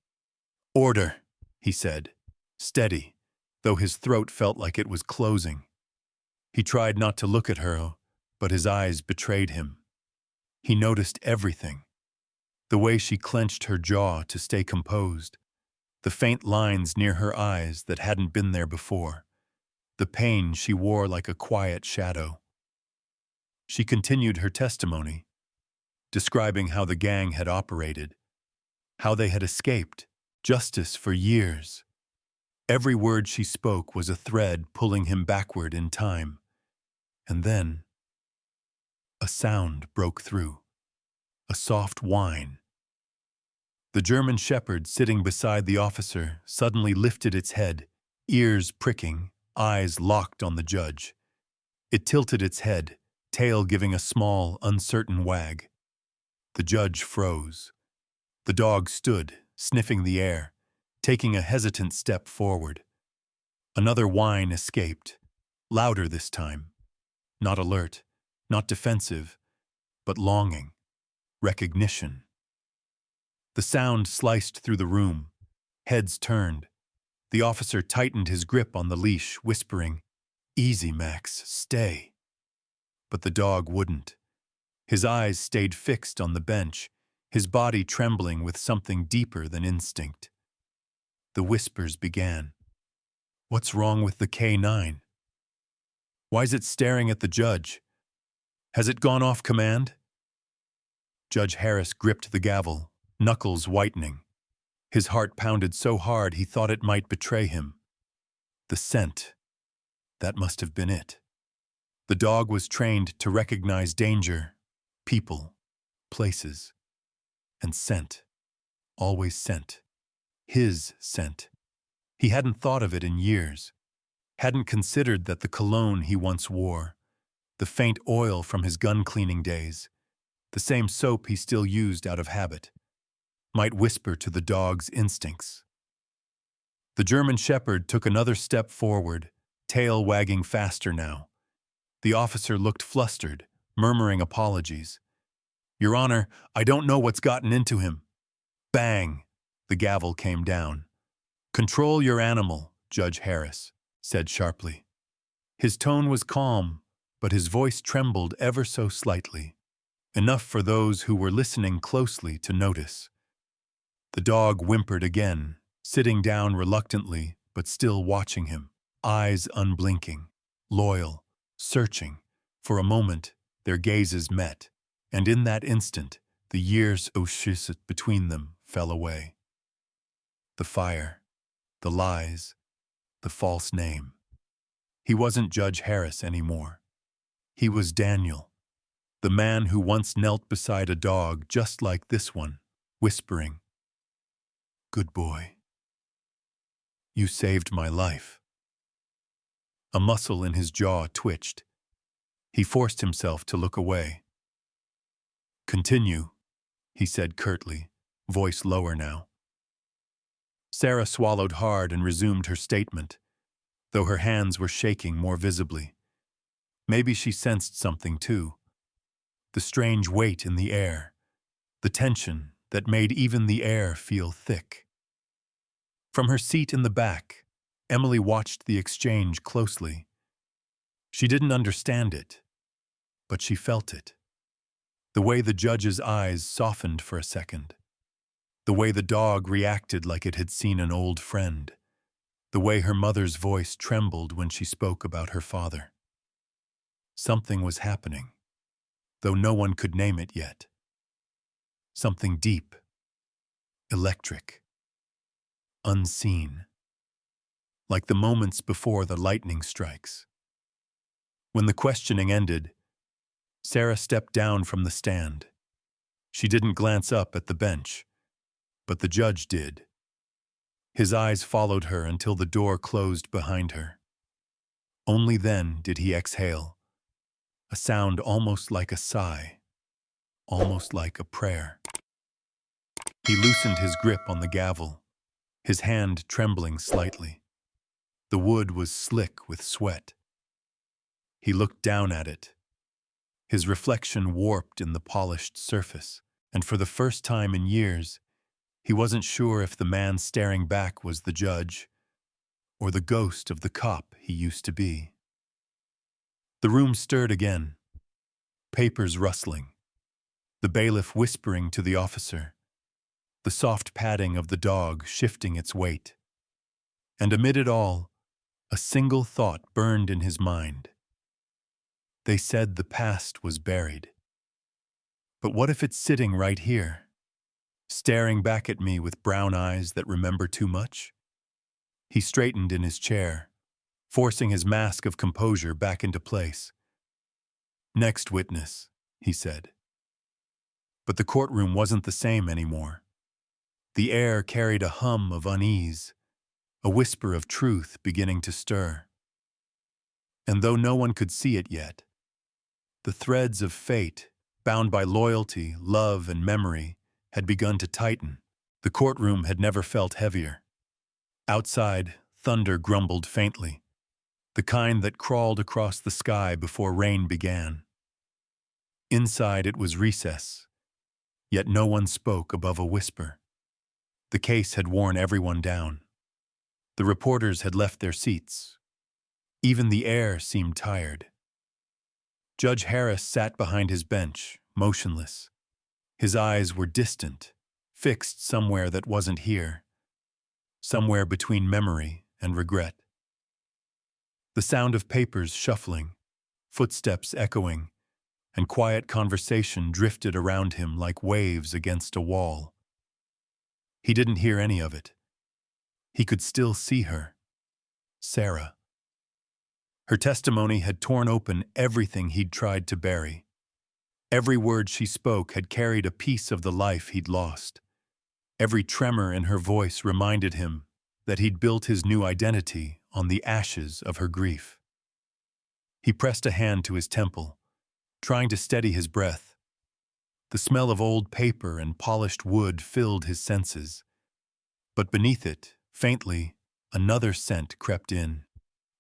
"Order," he said, steady, though his throat felt like it was closing. He tried not to look at her, but his eyes betrayed him. He noticed everything. The way she clenched her jaw to stay composed, the faint lines near her eyes that hadn't been there before, the pain she wore like a quiet shadow. She continued her testimony, describing how the gang had operated, how they had escaped justice for years. Every word she spoke was a thread pulling him backward in time. And then, a sound broke through, a soft whine. The German shepherd sitting beside the officer suddenly lifted its head, ears pricking, eyes locked on the judge. It tilted its head, tail giving a small, uncertain wag. The judge froze. The dog stood, sniffing the air, taking a hesitant step forward. Another whine escaped, louder this time. Not alert, not defensive, but longing, recognition. The sound sliced through the room. Heads turned. The officer tightened his grip on the leash, whispering, "Easy, Max, stay." But the dog wouldn't. His eyes stayed fixed on the bench, his body trembling with something deeper than instinct. The whispers began. "What's wrong with the K9? Why's it staring at the judge? Has it gone off command?" Judge Harris gripped the gavel, knuckles whitening. His heart pounded so hard he thought it might betray him. The scent. That must have been it. The dog was trained to recognize danger, people, places, and scent. Always scent. His scent. He hadn't thought of it in years. Hadn't considered that the cologne he once wore, the faint oil from his gun-cleaning days, the same soap he still used out of habit, might whisper to the dog's instincts. The German shepherd took another step forward, tail wagging faster now. The officer looked flustered, murmuring apologies. "Your Honor, I don't know what's gotten into him." Bang! The gavel came down. "Control your animal," Judge Harris said sharply. His tone was calm, but his voice trembled ever so slightly, enough for those who were listening closely to notice. The dog whimpered again, sitting down reluctantly but still watching him, eyes unblinking, loyal, searching. For a moment, their gazes met, and in that instant, the years between them fell away. The fire, the lies, the false name. He wasn't Judge Harris anymore. He was Daniel, the man who once knelt beside a dog just like this one, whispering, "Good boy. You saved my life." A muscle in his jaw twitched. He forced himself to look away. "Continue," he said curtly, voice lower now. Sarah swallowed hard and resumed her statement, though her hands were shaking more visibly. Maybe she sensed something too. The strange weight in the air, the tension that made even the air feel thick. From her seat in the back, Emily watched the exchange closely. She didn't understand it, but she felt it. The way the judge's eyes softened for a second. The way the dog reacted like it had seen an old friend. The way her mother's voice trembled when she spoke about her father. Something was happening, though no one could name it yet. Something deep, electric, unseen, like the moments before the lightning strikes. When the questioning ended, Sarah stepped down from the stand. She didn't glance up at the bench, but the judge did. His eyes followed her until the door closed behind her. Only then did he exhale, a sound almost like a sigh, almost like a prayer. He loosened his grip on the gavel, his hand trembling slightly. The wood was slick with sweat. He looked down at it, his reflection warped in the polished surface, and for the first time in years, he wasn't sure if the man staring back was the judge or the ghost of the cop he used to be. The room stirred again, papers rustling, the bailiff whispering to the officer, the soft padding of the dog shifting its weight. And amid it all, a single thought burned in his mind. They said the past was buried. But what if it's sitting right here, staring back at me with brown eyes that remember too much? He straightened in his chair, forcing his mask of composure back into place. "Next witness," he said. But the courtroom wasn't the same anymore. The air carried a hum of unease, a whisper of truth beginning to stir. And though no one could see it yet, the threads of fate, bound by loyalty, love, and memory, had begun to tighten. The courtroom had never felt heavier. Outside, thunder grumbled faintly, the kind that crawled across the sky before rain began. Inside it was recess, yet no one spoke above a whisper. The case had worn everyone down. The reporters had left their seats. Even the air seemed tired. Judge Harris sat behind his bench, motionless. His eyes were distant, fixed somewhere that wasn't here, somewhere between memory and regret. The sound of papers shuffling, footsteps echoing, and quiet conversation drifted around him like waves against a wall. He didn't hear any of it. He could still see her, Sarah. Her testimony had torn open everything he'd tried to bury. Every word she spoke had carried a piece of the life he'd lost. Every tremor in her voice reminded him that he'd built his new identity on the ashes of her grief. He pressed a hand to his temple, trying to steady his breath. The smell of old paper and polished wood filled his senses. But beneath it, faintly, another scent crept in.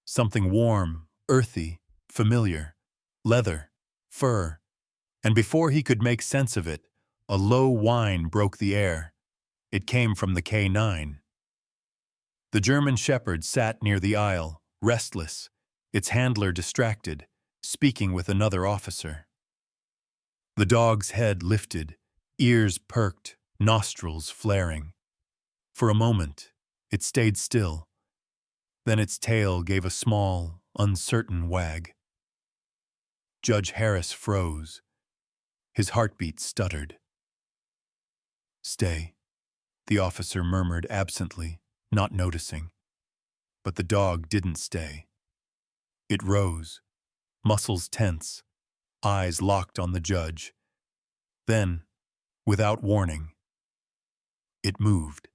Something warm, earthy, familiar. Leather, fur. And before he could make sense of it, a low whine broke the air. It came from the K9. The German shepherd sat near the aisle, restless, its handler distracted, speaking with another officer. The dog's head lifted, ears perked, nostrils flaring. For a moment, it stayed still. Then its tail gave a small, uncertain wag. Judge Harris froze. His heartbeat stuttered. "Stay," the officer murmured absently, not noticing. But the dog didn't stay. It rose, muscles tense, eyes locked on the judge. Then, without warning, it moved.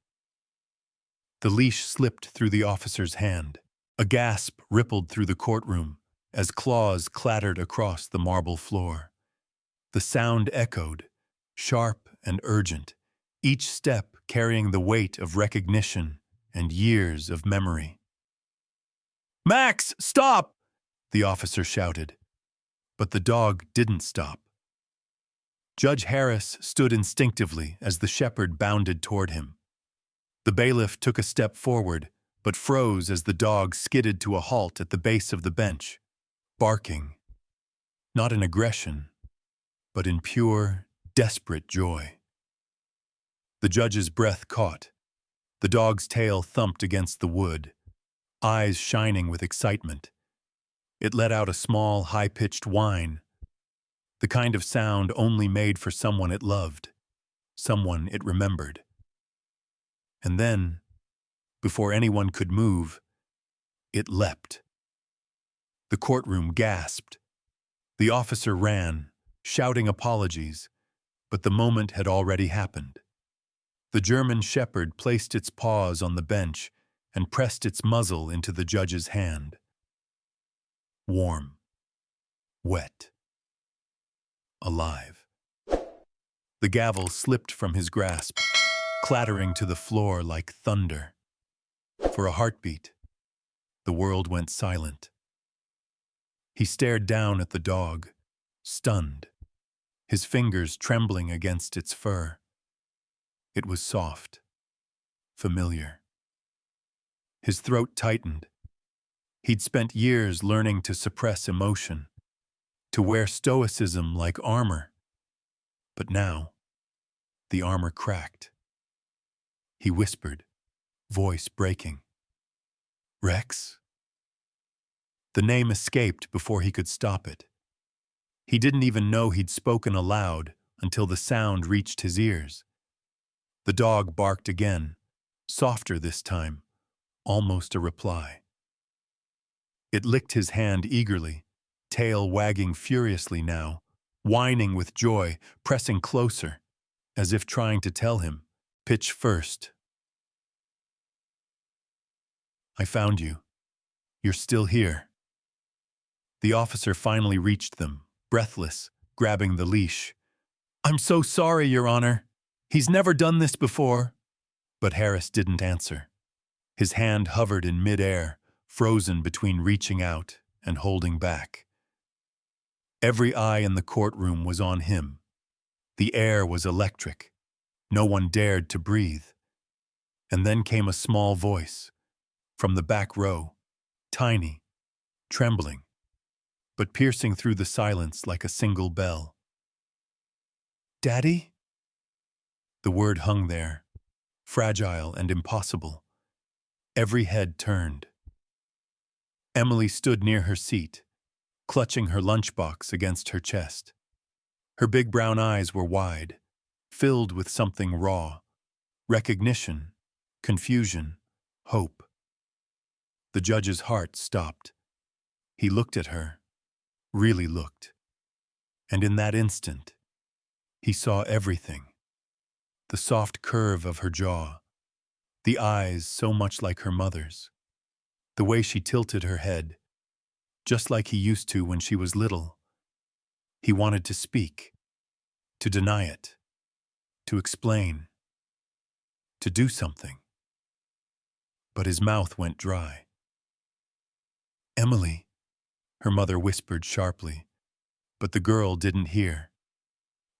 The leash slipped through the officer's hand. A gasp rippled through the courtroom as claws clattered across the marble floor. The sound echoed, sharp and urgent, each step carrying the weight of recognition and years of memory. "Max, stop!" the officer shouted. But the dog didn't stop. Judge Harris stood instinctively as the shepherd bounded toward him. The bailiff took a step forward, but froze as the dog skidded to a halt at the base of the bench, barking, not in aggression, but in pure, desperate joy. The judge's breath caught. The dog's tail thumped against the wood, eyes shining with excitement. It let out a small, high-pitched whine, the kind of sound only made for someone it loved, someone it remembered. And then, before anyone could move, it leapt. The courtroom gasped. The officer ran, shouting apologies, but the moment had already happened. The German shepherd placed its paws on the bench and pressed its muzzle into the judge's hand. Warm, wet, alive. The gavel slipped from his grasp, clattering to the floor like thunder. For a heartbeat, the world went silent. He stared down at the dog, stunned, his fingers trembling against its fur. It was soft, familiar. His throat tightened. He'd spent years learning to suppress emotion, to wear stoicism like armor. But now, the armor cracked. He whispered, voice breaking. Rex? The name escaped before he could stop it. He didn't even know he'd spoken aloud until the sound reached his ears. The dog barked again, softer this time, almost a reply. It licked his hand eagerly, tail wagging furiously now, whining with joy, pressing closer, as if trying to tell him, pitch first. I found you. You're still here. The officer finally reached them, breathless, grabbing the leash. I'm so sorry, Your Honor. He's never done this before. But Harris didn't answer. His hand hovered in midair, frozen between reaching out and holding back. Every eye in the courtroom was on him. The air was electric. No one dared to breathe. And then came a small voice, from the back row, tiny, trembling, but piercing through the silence like a single bell. Daddy? The word hung there, fragile and impossible. Every head turned. Emily stood near her seat, clutching her lunchbox against her chest. Her big brown eyes were wide, filled with something raw, recognition, confusion, hope. The judge's heart stopped. He looked at her, really looked. And in that instant, he saw everything. The soft curve of her jaw, the eyes so much like her mother's, the way she tilted her head, just like he used to when she was little. He wanted to speak, to deny it, to explain, to do something. But his mouth went dry. Emily, her mother whispered sharply, but the girl didn't hear.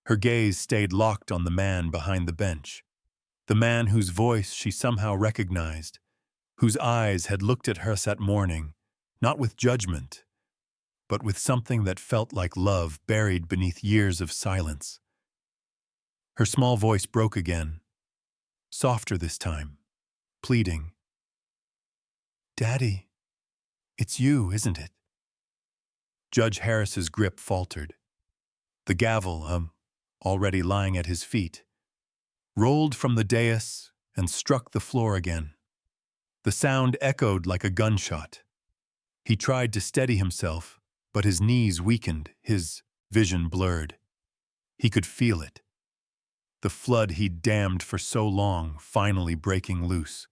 Her gaze stayed locked on the man behind the bench, the man whose voice she somehow recognized, whose eyes had looked at her that morning, not with judgment, but with something that felt like love buried beneath years of silence. Her small voice broke again, softer this time, pleading. Daddy, it's you, isn't it? Judge Harris's grip faltered. The gavel, already lying at his feet, rolled from the dais and struck the floor again. The sound echoed like a gunshot. He tried to steady himself, but his knees weakened, his vision blurred. He could feel it. The flood he'd dammed for so long finally breaking loose.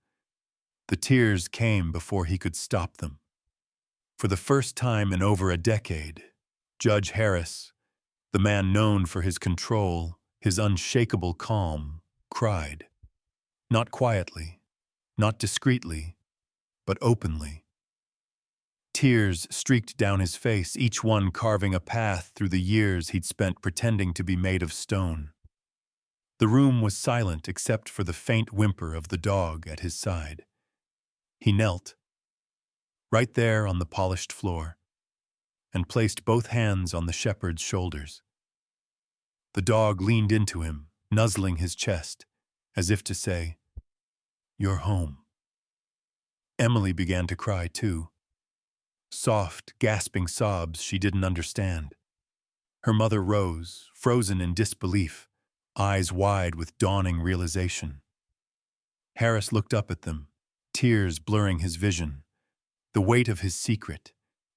The tears came before he could stop them. For the first time in over a decade, Judge Harris, the man known for his control, his unshakable calm, cried. Not quietly, not discreetly, but openly. Tears streaked down his face, each one carving a path through the years he'd spent pretending to be made of stone. The room was silent except for the faint whimper of the dog at his side. He knelt, right there on the polished floor, and placed both hands on the shepherd's shoulders. The dog leaned into him, nuzzling his chest, as if to say, "You're home." Emily began to cry too. Soft, gasping sobs she didn't understand. Her mother rose, frozen in disbelief, eyes wide with dawning realization. Harris looked up at them, tears blurring his vision. The weight of his secret,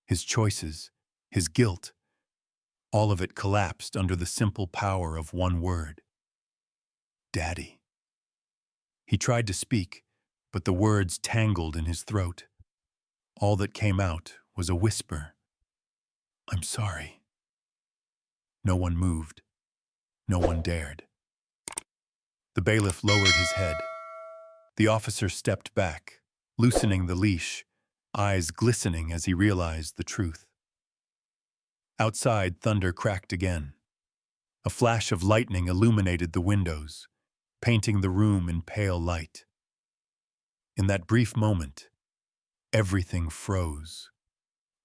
his choices, his guilt, all of it collapsed under the simple power of one word. Daddy. He tried to speak, but the words tangled in his throat. All that came out was a whisper. "I'm sorry." No one moved. No one dared. The bailiff lowered his head. The officer stepped back, loosening the leash, eyes glistening as he realized the truth. Outside, thunder cracked again. A flash of lightning illuminated the windows, painting the room in pale light. In that brief moment, everything froze.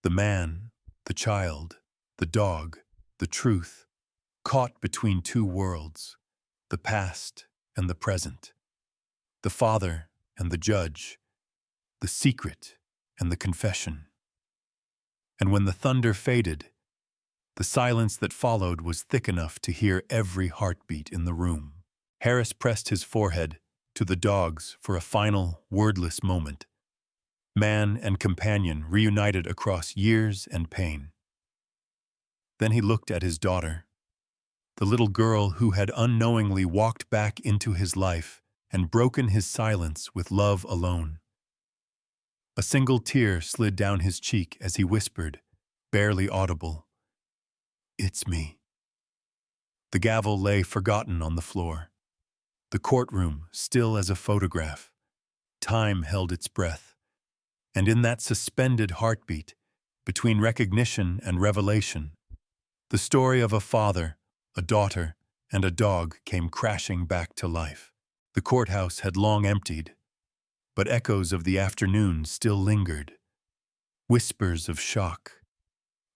The man, the child, the dog, the truth, caught between two worlds, the past and the present, the father and the judge, the secret and the confession. And when the thunder faded, the silence that followed was thick enough to hear every heartbeat in the room. Harris pressed his forehead to the dog's for a final, wordless moment. Man and companion reunited across years and pain. Then he looked at his daughter, the little girl who had unknowingly walked back into his life and broken his silence with love alone. A single tear slid down his cheek as he whispered, barely audible, "It's me." The gavel lay forgotten on the floor. The courtroom still as a photograph. Time held its breath. And in that suspended heartbeat, between recognition and revelation, the story of a father, a daughter, and a dog came crashing back to life. The courthouse had long emptied, but echoes of the afternoon still lingered. Whispers of shock,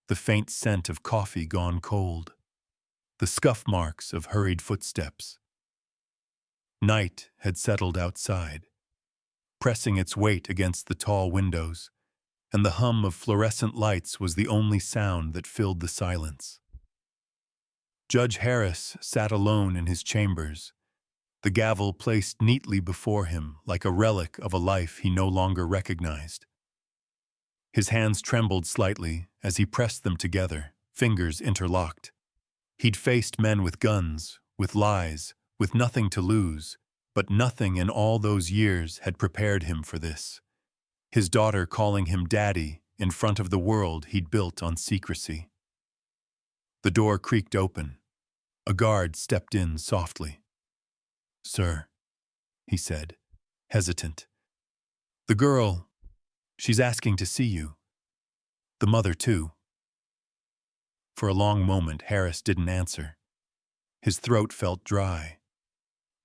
the faint scent of coffee gone cold, the scuff marks of hurried footsteps. Night had settled outside, pressing its weight against the tall windows, and the hum of fluorescent lights was the only sound that filled the silence. Judge Harris sat alone in his chambers, the gavel placed neatly before him like a relic of a life he no longer recognized. His hands trembled slightly as he pressed them together, fingers interlocked. He'd faced men with guns, with lies, with nothing to lose, but nothing in all those years had prepared him for this. His daughter calling him daddy in front of the world he'd built on secrecy. The door creaked open. A guard stepped in softly. "Sir," he said, hesitant. "The girl, she's asking to see you. The mother, too." For a long moment, Harris didn't answer. His throat felt dry.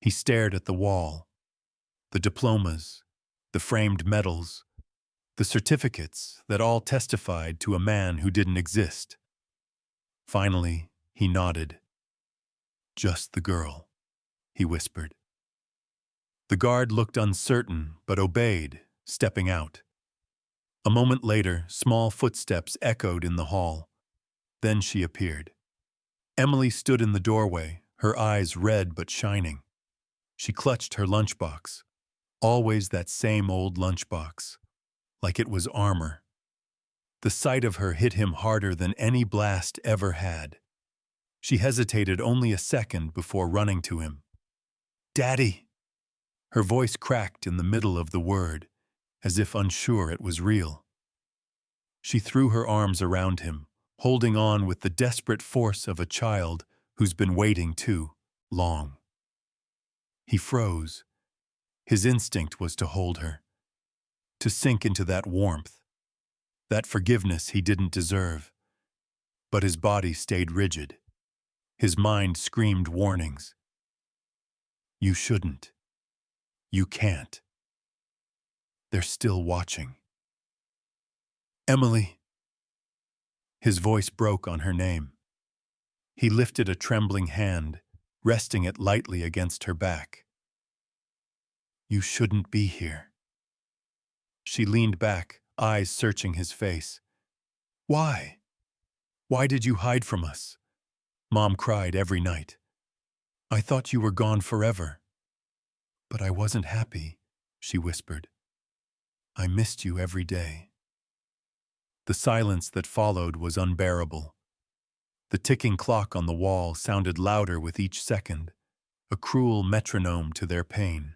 He stared at the wall, the diplomas, the framed medals, the certificates that all testified to a man who didn't exist. Finally, he nodded. "Just the girl," he whispered. The guard looked uncertain but obeyed, stepping out. A moment later, small footsteps echoed in the hall. Then she appeared. Emily stood in the doorway, her eyes red but shining. She clutched her lunchbox, always that same old lunchbox, like it was armor. The sight of her hit him harder than any blast ever had. She hesitated only a second before running to him. "Daddy!" Her voice cracked in the middle of the word, as if unsure it was real. She threw her arms around him, holding on with the desperate force of a child who's been waiting too long. He froze. His instinct was to hold her, to sink into that warmth, that forgiveness he didn't deserve. But his body stayed rigid. His mind screamed warnings. "You shouldn't. You can't. They're still watching." "Emily." His voice broke on her name. He lifted a trembling hand, resting it lightly against her back. "You shouldn't be here." She leaned back, eyes searching his face. "Why? Why did you hide from us?" Mom cried every night. "I thought you were gone forever." "But I wasn't happy," she whispered. "I missed you every day." The silence that followed was unbearable. The ticking clock on the wall sounded louder with each second, a cruel metronome to their pain.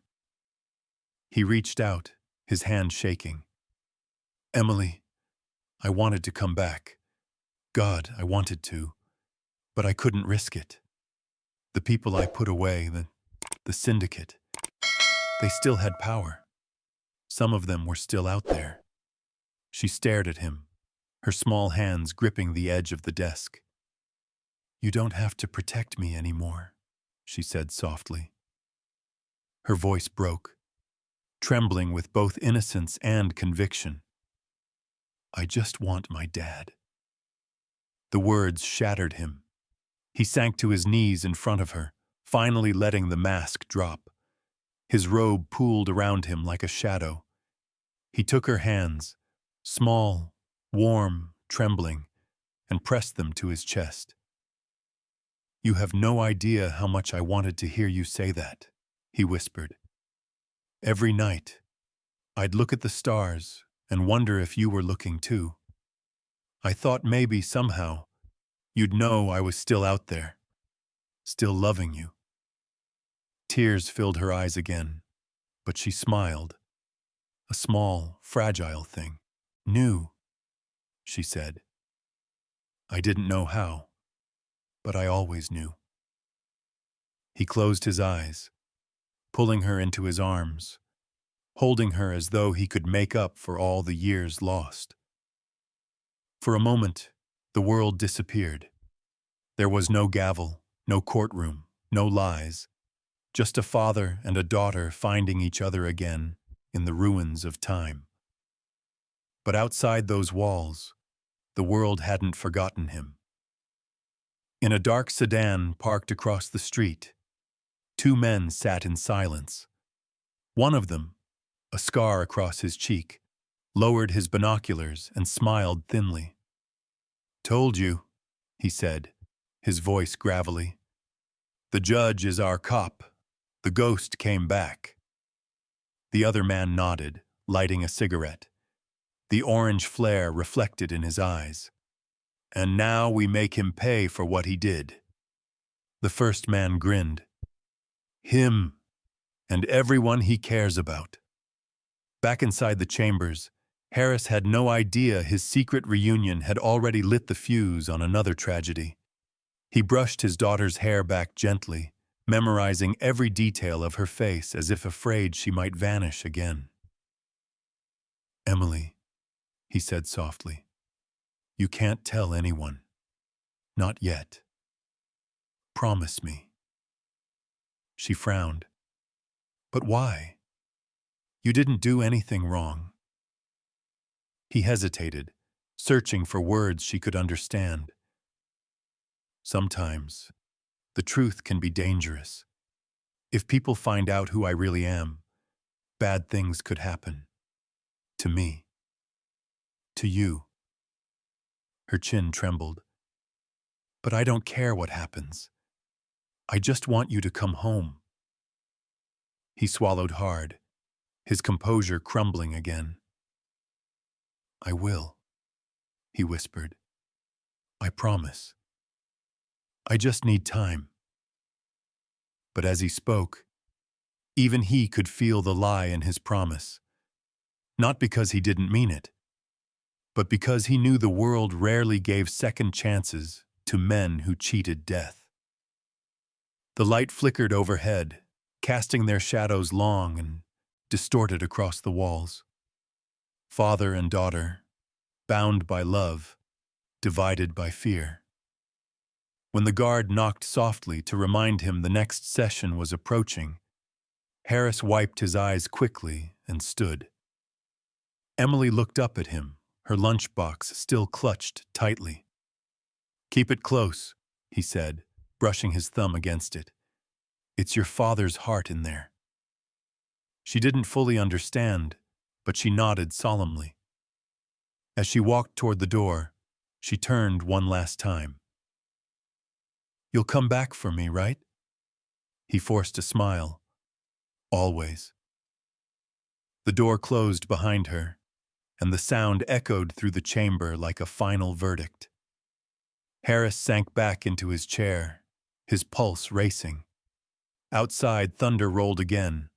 He reached out, his hand shaking. Emily, I wanted to come back. God, I wanted to, but I couldn't risk it. The people I put away, the syndicate, they still had power. Some of them were still out there. She stared at him, her small hands gripping the edge of the desk. You don't have to protect me anymore, she said softly. Her voice broke, trembling with both innocence and conviction. I just want my dad. The words shattered him. He sank to his knees in front of her, finally letting the mask drop. His robe pooled around him like a shadow. He took her hands, small, warm, trembling, and pressed them to his chest. You have no idea how much I wanted to hear you say that, he whispered. Every night, I'd look at the stars and wonder if you were looking too. I thought maybe somehow you'd know I was still out there, still loving you. Tears filled her eyes again, but she smiled. A small, fragile thing. Knew, she said. I didn't know how, but I always knew. He closed his eyes, pulling her into his arms, holding her as though he could make up for all the years lost. For a moment, the world disappeared. There was no gavel, no courtroom, no lies, just a father and a daughter finding each other again in the ruins of time. But outside those walls, the world hadn't forgotten him. In a dark sedan parked across the street, two men sat in silence. One of them, a scar across his cheek, lowered his binoculars and smiled thinly. Told you, he said, his voice gravelly. The judge is our cop. The ghost came back. The other man nodded, lighting a cigarette. The orange flare reflected in his eyes. And now we make him pay for what he did. The first man grinned. Him, and everyone he cares about. Back inside the chambers, Harris had no idea his secret reunion had already lit the fuse on another tragedy. He brushed his daughter's hair back gently, memorizing every detail of her face as if afraid she might vanish again. Emily, he said softly, you can't tell anyone. Not yet. Promise me. She frowned. But why? You didn't do anything wrong. He hesitated, searching for words she could understand. Sometimes, the truth can be dangerous. If people find out who I really am, bad things could happen. To me. To you. Her chin trembled. But I don't care what happens. I just want you to come home. He swallowed hard, his composure crumbling again. I will, he whispered. I promise. I just need time. But as he spoke, even he could feel the lie in his promise. Not because he didn't mean it, but because he knew the world rarely gave second chances to men who cheated death. The light flickered overhead, casting their shadows long and distorted across the walls. Father and daughter, bound by love, divided by fear. When the guard knocked softly to remind him the next session was approaching, Harris wiped his eyes quickly and stood. Emily looked up at him, her lunchbox still clutched tightly. Keep it close, he said, brushing his thumb against it. It's your father's heart in there. She didn't fully understand, but she nodded solemnly. As she walked toward the door, she turned one last time. You'll come back for me, right? He forced a smile. Always. The door closed behind her, and the sound echoed through the chamber like a final verdict. Harris sank back into his chair, his pulse racing. Outside, thunder rolled again,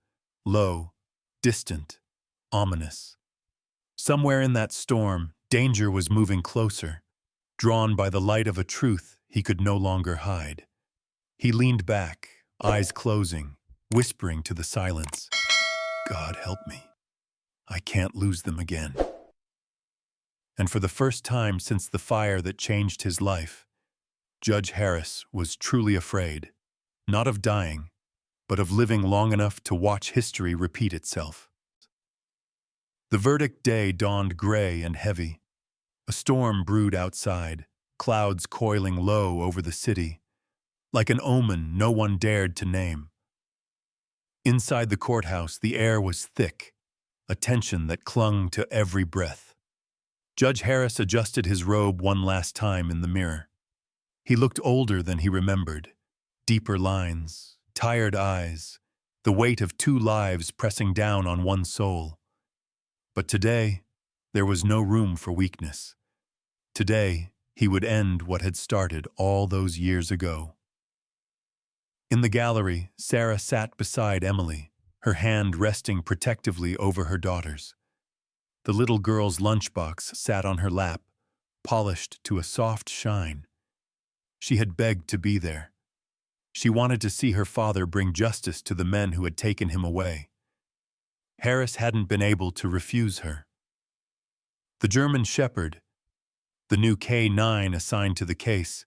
low, distant, ominous. Somewhere in that storm, danger was moving closer, drawn by the light of a truth he could no longer hide. He leaned back, eyes closing, whispering to the silence, "God help me. I can't lose them again." And for the first time since the fire that changed his life, Judge Harris was truly afraid, not of dying, but of living long enough to watch history repeat itself. The verdict day dawned gray and heavy. A storm brewed outside, clouds coiling low over the city, like an omen no one dared to name. Inside the courthouse, the air was thick, a tension that clung to every breath. Judge Harris adjusted his robe one last time in the mirror. He looked older than he remembered, deeper lines, tired eyes, the weight of two lives pressing down on one soul. But today, there was no room for weakness. Today, he would end what had started all those years ago. In the gallery, Sarah sat beside Emily, her hand resting protectively over her daughter's. The little girl's lunchbox sat on her lap, polished to a soft shine. She had begged to be there. She wanted to see her father bring justice to the men who had taken him away. Harris hadn't been able to refuse her. The German Shepherd, the new K9 assigned to the case,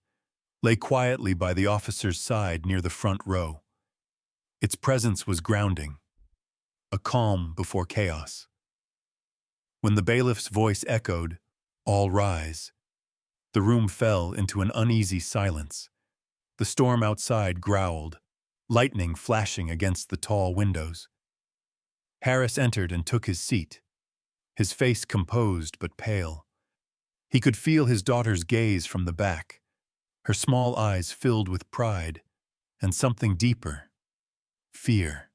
lay quietly by the officer's side near the front row. Its presence was grounding, a calm before chaos. When the bailiff's voice echoed, "All rise," the room fell into an uneasy silence. The storm outside growled, lightning flashing against the tall windows. Harris entered and took his seat, his face composed but pale. He could feel his daughter's gaze from the back, her small eyes filled with pride and something deeper, fear.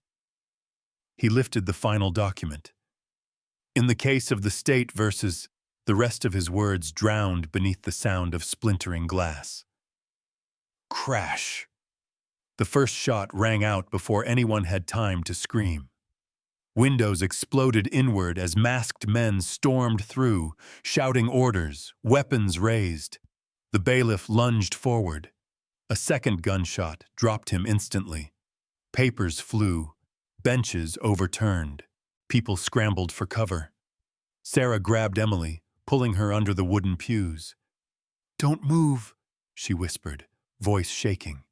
He lifted the final document. In the case of the state versus, the rest of his words drowned beneath the sound of splintering glass. Crash! The first shot rang out before anyone had time to scream. Windows exploded inward as masked men stormed through, shouting orders, weapons raised. The bailiff lunged forward. A second gunshot dropped him instantly. Papers flew, benches overturned. People scrambled for cover. Sarah grabbed Emily, pulling her under the wooden pews. "Don't move," she whispered, voice shaking.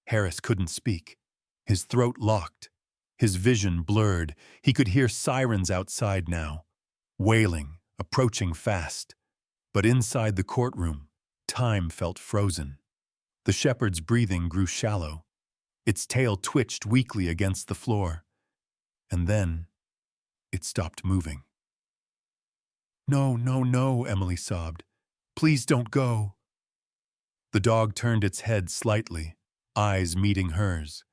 Harris couldn't speak. His throat locked. His vision blurred. He could hear sirens outside now, wailing, approaching fast. But inside the courtroom, time felt frozen. The shepherd's breathing grew shallow. Its tail twitched weakly against the floor. And then, it stopped moving. "No, no, no," Emily sobbed. "Please don't go." The dog turned its head slightly, eyes meeting hers.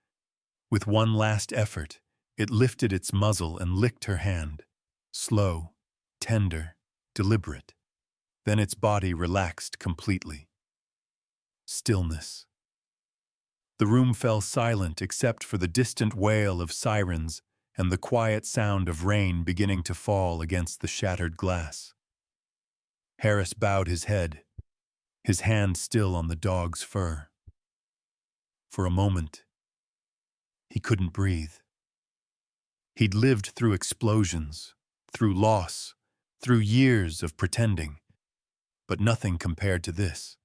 With one last effort, it lifted its muzzle and licked her hand. Slow, tender, deliberate. Then its body relaxed completely. Stillness. The room fell silent except for the distant wail of sirens and the quiet sound of rain beginning to fall against the shattered glass. Harris bowed his head, his hand still on the dog's fur. For a moment, he couldn't breathe. He'd lived through explosions, through loss, through years of pretending, but nothing compared to this.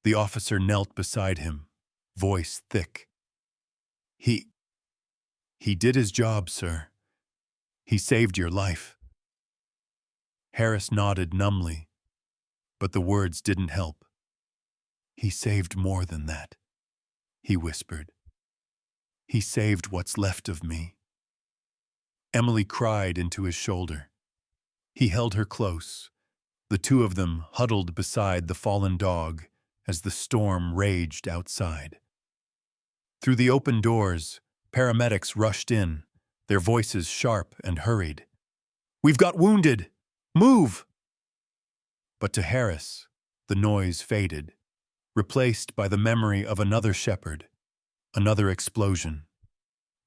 The officer knelt beside him, voice thick. He did his job, sir. He saved your life." Harris nodded numbly, but the words didn't help. "He saved more than that," he whispered. "He saved what's left of me." Emily cried into his shoulder. He held her close, the two of them huddled beside the fallen dog as the storm raged outside. Through the open doors, paramedics rushed in, their voices sharp and hurried. "We've got wounded! Move!" But to Harris, the noise faded, replaced by the memory of another shepherd, another explosion,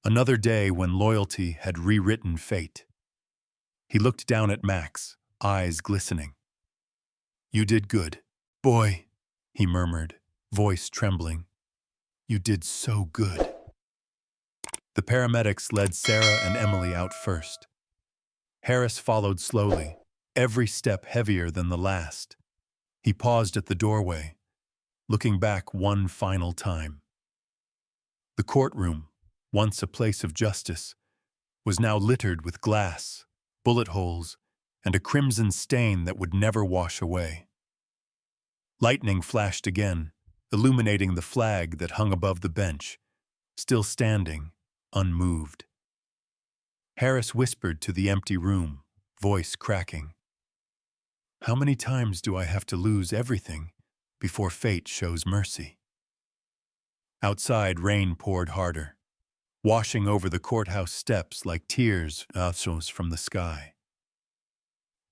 Another day when loyalty had rewritten fate. He looked down at Max, eyes glistening. "You did good, boy," he murmured, voice trembling. "You did so good." The paramedics led Sarah and Emily out first. Harris followed slowly, every step heavier than the last. He paused at the doorway, looking back one final time. The courtroom, once a place of justice, was now littered with glass, bullet holes, and a crimson stain that would never wash away. Lightning flashed again, illuminating the flag that hung above the bench, still standing, unmoved. Harris whispered to the empty room, voice cracking. "How many times do I have to lose everything before fate shows mercy?" Outside, rain poured harder, washing over the courthouse steps like tears from the sky.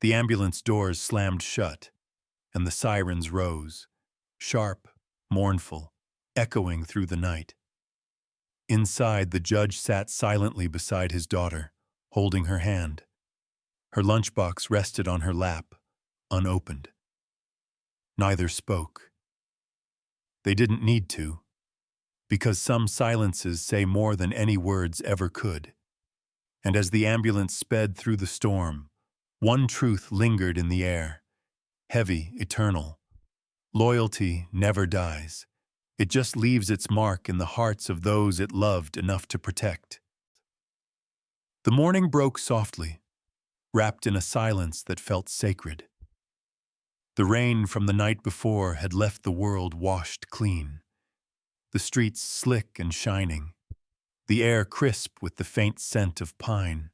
The ambulance doors slammed shut, and the sirens rose, sharp, mournful, echoing through the night. Inside, the judge sat silently beside his daughter, holding her hand. Her lunchbox rested on her lap, unopened. Neither spoke. They didn't need to, because some silences say more than any words ever could. And as the ambulance sped through the storm, one truth lingered in the air, heavy, eternal. Loyalty never dies. It just leaves its mark in the hearts of those it loved enough to protect. The morning broke softly, wrapped in a silence that felt sacred. The rain from the night before had left the world washed clean, the streets slick and shining, the air crisp with the faint scent of pine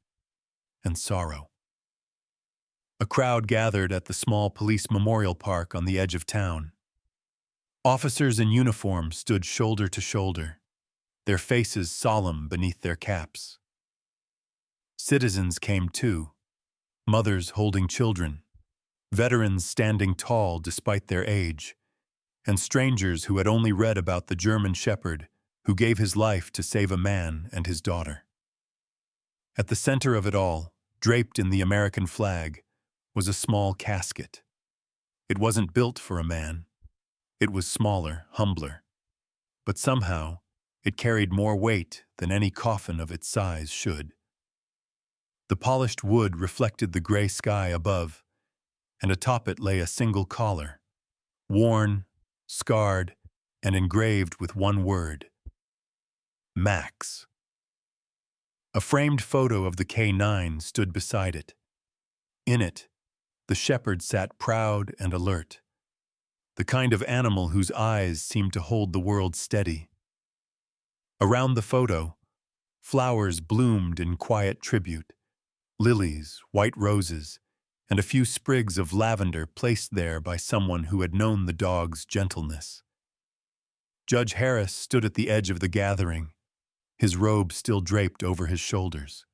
and sorrow. A crowd gathered at the small police memorial park on the edge of town. Officers in uniform stood shoulder to shoulder, their faces solemn beneath their caps. Citizens came too, mothers holding children, veterans standing tall despite their age, and strangers who had only read about the German shepherd who gave his life to save a man and his daughter. At the center of it all, draped in the American flag, was a small casket. It wasn't built for a man. It was smaller, humbler. But somehow, it carried more weight than any coffin of its size should. The polished wood reflected the gray sky above, and atop it lay a single collar, worn, scarred, and engraved with one word: Max. A framed photo of the K9 stood beside it. In it, the shepherd sat proud and alert, the kind of animal whose eyes seemed to hold the world steady. Around the photo, flowers bloomed in quiet tribute, lilies, white roses, and a few sprigs of lavender placed there by someone who had known the dog's gentleness. Judge Harris stood at the edge of the gathering, his robe still draped over his shoulders.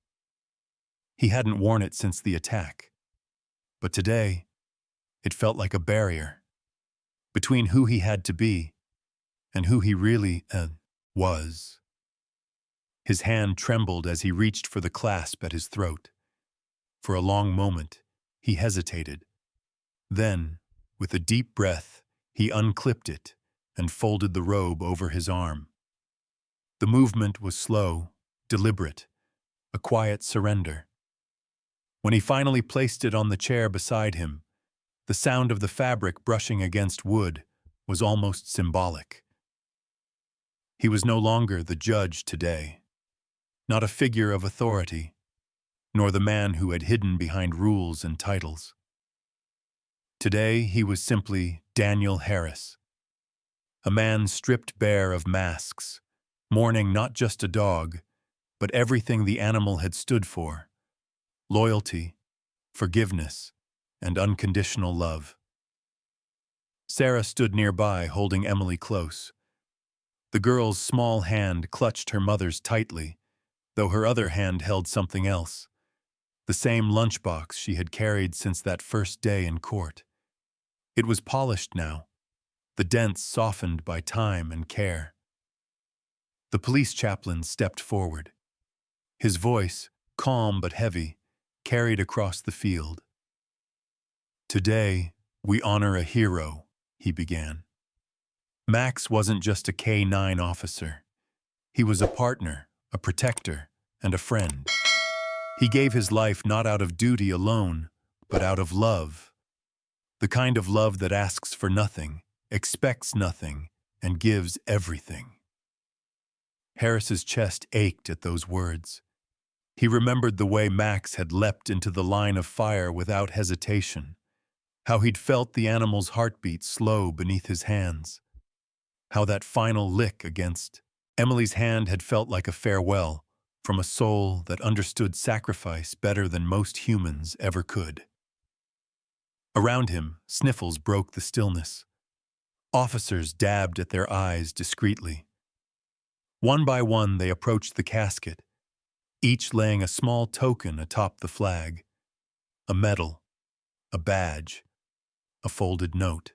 He hadn't worn it since the attack, but today, it felt like a barrier between who he had to be and who he really was. His hand trembled as he reached for the clasp at his throat. For a long moment, he hesitated. Then, with a deep breath, he unclipped it and folded the robe over his arm. The movement was slow, deliberate, a quiet surrender. When he finally placed it on the chair beside him, the sound of the fabric brushing against wood was almost symbolic. He was no longer the judge today, not a figure of authority, nor the man who had hidden behind rules and titles. Today he was simply Daniel Harris, a man stripped bare of masks, mourning not just a dog, but everything the animal had stood for: loyalty, forgiveness, and unconditional love. Sarah stood nearby, holding Emily close. The girl's small hand clutched her mother's tightly, though her other hand held something else, the same lunchbox she had carried since that first day in court. It was polished now, the dents softened by time and care. The police chaplain stepped forward. His voice, calm but heavy, carried across the field. "Today, we honor a hero," he began. Max wasn't just a K-9 officer. He was a partner, a protector, and a friend. He gave his life not out of duty alone, but out of love. The kind of love that asks for nothing, expects nothing, and gives everything. Harris's chest ached at those words. He remembered the way Max had leapt into the line of fire without hesitation, how he'd felt the animal's heartbeat slow beneath his hands, how that final lick against Emily's hand had felt like a farewell from a soul that understood sacrifice better than most humans ever could. Around him, sniffles broke the stillness. Officers dabbed at their eyes discreetly. One by one, they approached the casket, each laying a small token atop the flag, a medal, a badge, a folded note.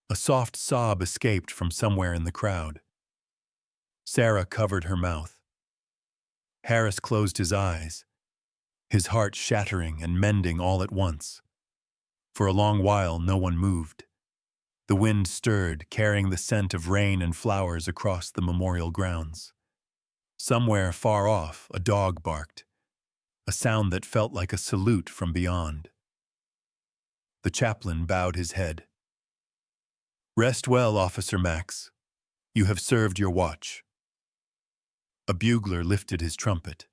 A soft sob escaped from somewhere in the crowd. Sarah covered her mouth. Harris closed his eyes, his heart shattering and mending all at once. For a long while, no one moved. The wind stirred, carrying the scent of rain and flowers across the memorial grounds. Somewhere far off, a dog barked, a sound that felt like a salute from beyond. The chaplain bowed his head. "Rest well, Officer Max. You have served your watch." A bugler lifted his trumpet.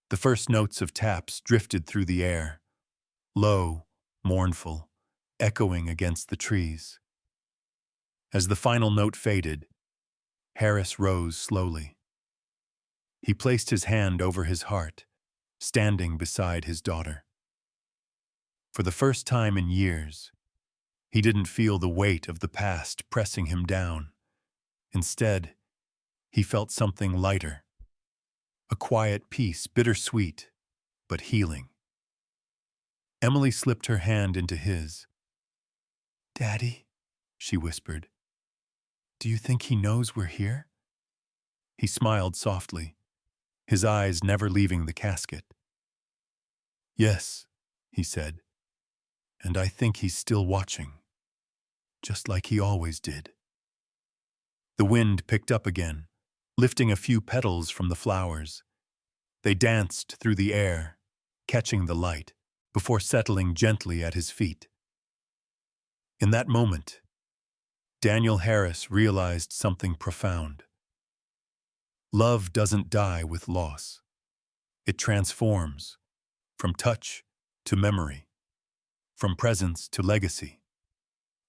The first notes of taps drifted through the air, low, mournful, echoing against the trees. As the final note faded, Harris rose slowly. He placed his hand over his heart, standing beside his daughter. For the first time in years, he didn't feel the weight of the past pressing him down. Instead, he felt something lighter, a quiet peace, bittersweet, but healing. Emily slipped her hand into his. "Daddy," she whispered, "do you think he knows we're here?" He smiled softly, his eyes never leaving the casket. "Yes," he said, "and I think he's still watching, just like he always did." The wind picked up again, lifting a few petals from the flowers. They danced through the air, catching the light, before settling gently at his feet. In that moment, Daniel Harris realized something profound. Love doesn't die with loss. It transforms, from touch to memory, from presence to legacy.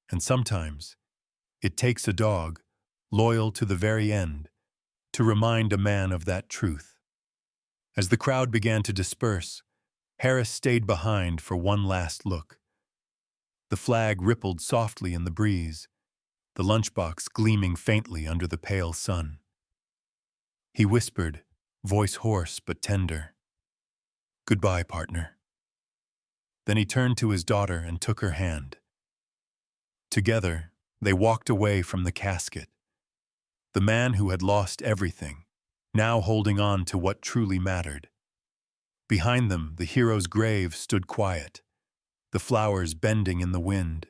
And sometimes, it takes a dog, loyal to the very end, to remind a man of that truth. As the crowd began to disperse, Harris stayed behind for one last look. The flag rippled softly in the breeze, the lunchbox gleaming faintly under the pale sun. He whispered, voice hoarse but tender, "Goodbye, partner." Then he turned to his daughter and took her hand. Together, they walked away from the casket. The man who had lost everything, now holding on to what truly mattered. Behind them, the hero's grave stood quiet, the flowers bending in the wind,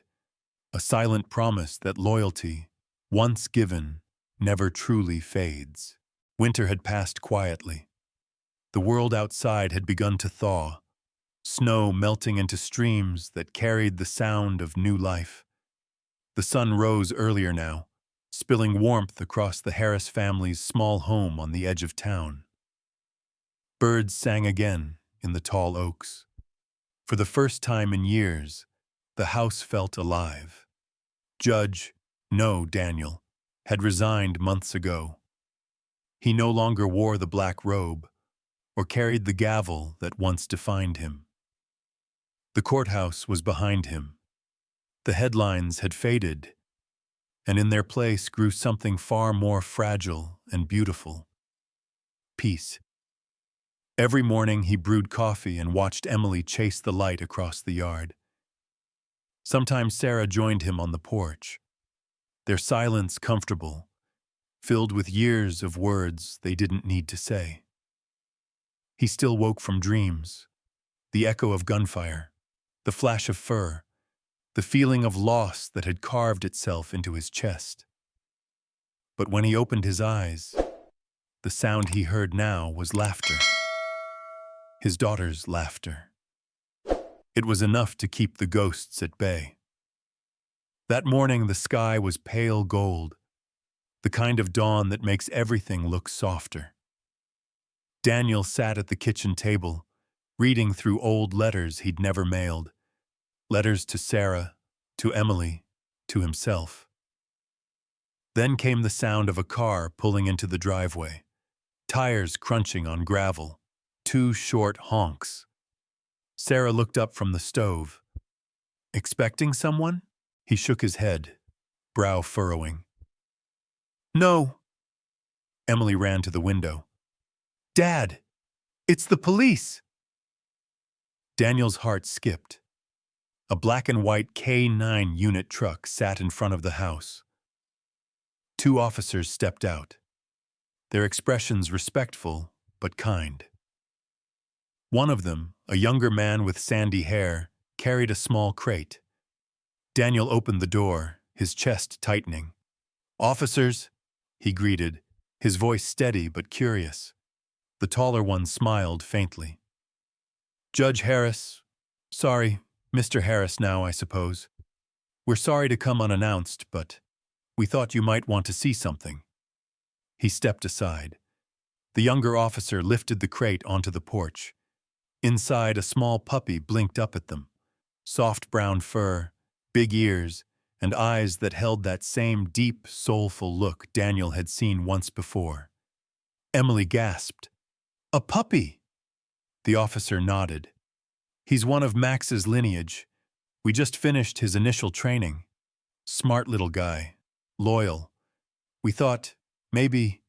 a silent promise that loyalty, once given, never truly fades. Winter had passed quietly. The world outside had begun to thaw, snow melting into streams that carried the sound of new life. The sun rose earlier now, spilling warmth across the Harris family's small home on the edge of town. Birds sang again in the tall oaks. For the first time in years, the house felt alive. Judge, no, Daniel, had resigned months ago. He no longer wore the black robe or carried the gavel that once defined him. The courthouse was behind him. The headlines had faded, and in their place grew something far more fragile and beautiful: peace. Every morning he brewed coffee and watched Emily chase the light across the yard. Sometimes Sarah joined him on the porch, their silence comfortable, filled with years of words they didn't need to say. He still woke from dreams. The echo of gunfire, the flash of fur, the feeling of loss that had carved itself into his chest. But when he opened his eyes, the sound he heard now was laughter. His daughter's laughter. It was enough to keep the ghosts at bay. That morning the sky was pale gold, the kind of dawn that makes everything look softer. Daniel sat at the kitchen table, reading through old letters he'd never mailed. Letters to Sarah, to Emily, to himself. Then came the sound of a car pulling into the driveway, tires crunching on gravel, 2 short honks. Sarah looked up from the stove. Expecting someone? He shook his head, brow furrowing. No. Emily ran to the window. Dad, it's the police! Daniel's heart skipped. A black and white K9 unit truck sat in front of the house. 2 officers stepped out, their expressions respectful but kind. One of them, a younger man with sandy hair, carried a small crate. Daniel opened the door, his chest tightening. Officers, he greeted, his voice steady but curious. The taller one smiled faintly. Judge Harris, sorry, Mr. Harris now, I suppose. We're sorry to come unannounced, but we thought you might want to see something. He stepped aside. The younger officer lifted the crate onto the porch. Inside, a small puppy blinked up at them. Soft brown fur, big ears, and eyes that held that same deep, soulful look Daniel had seen once before. Emily gasped. A puppy! The officer nodded. He's one of Max's lineage. We just finished his initial training. Smart little guy. Loyal. We thought, maybe,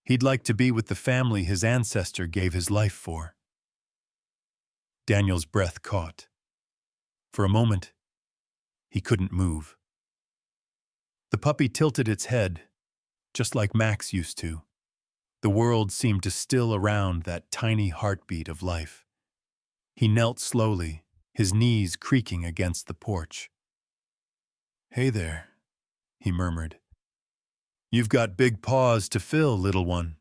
he'd like to be with the family his ancestor gave his life for. Daniel's breath caught. For a moment, he couldn't move. The puppy tilted its head, just like Max used to. The world seemed to still around that tiny heartbeat of life. He knelt slowly, his knees creaking against the porch. Hey there, he murmured. You've got big paws to fill, little one.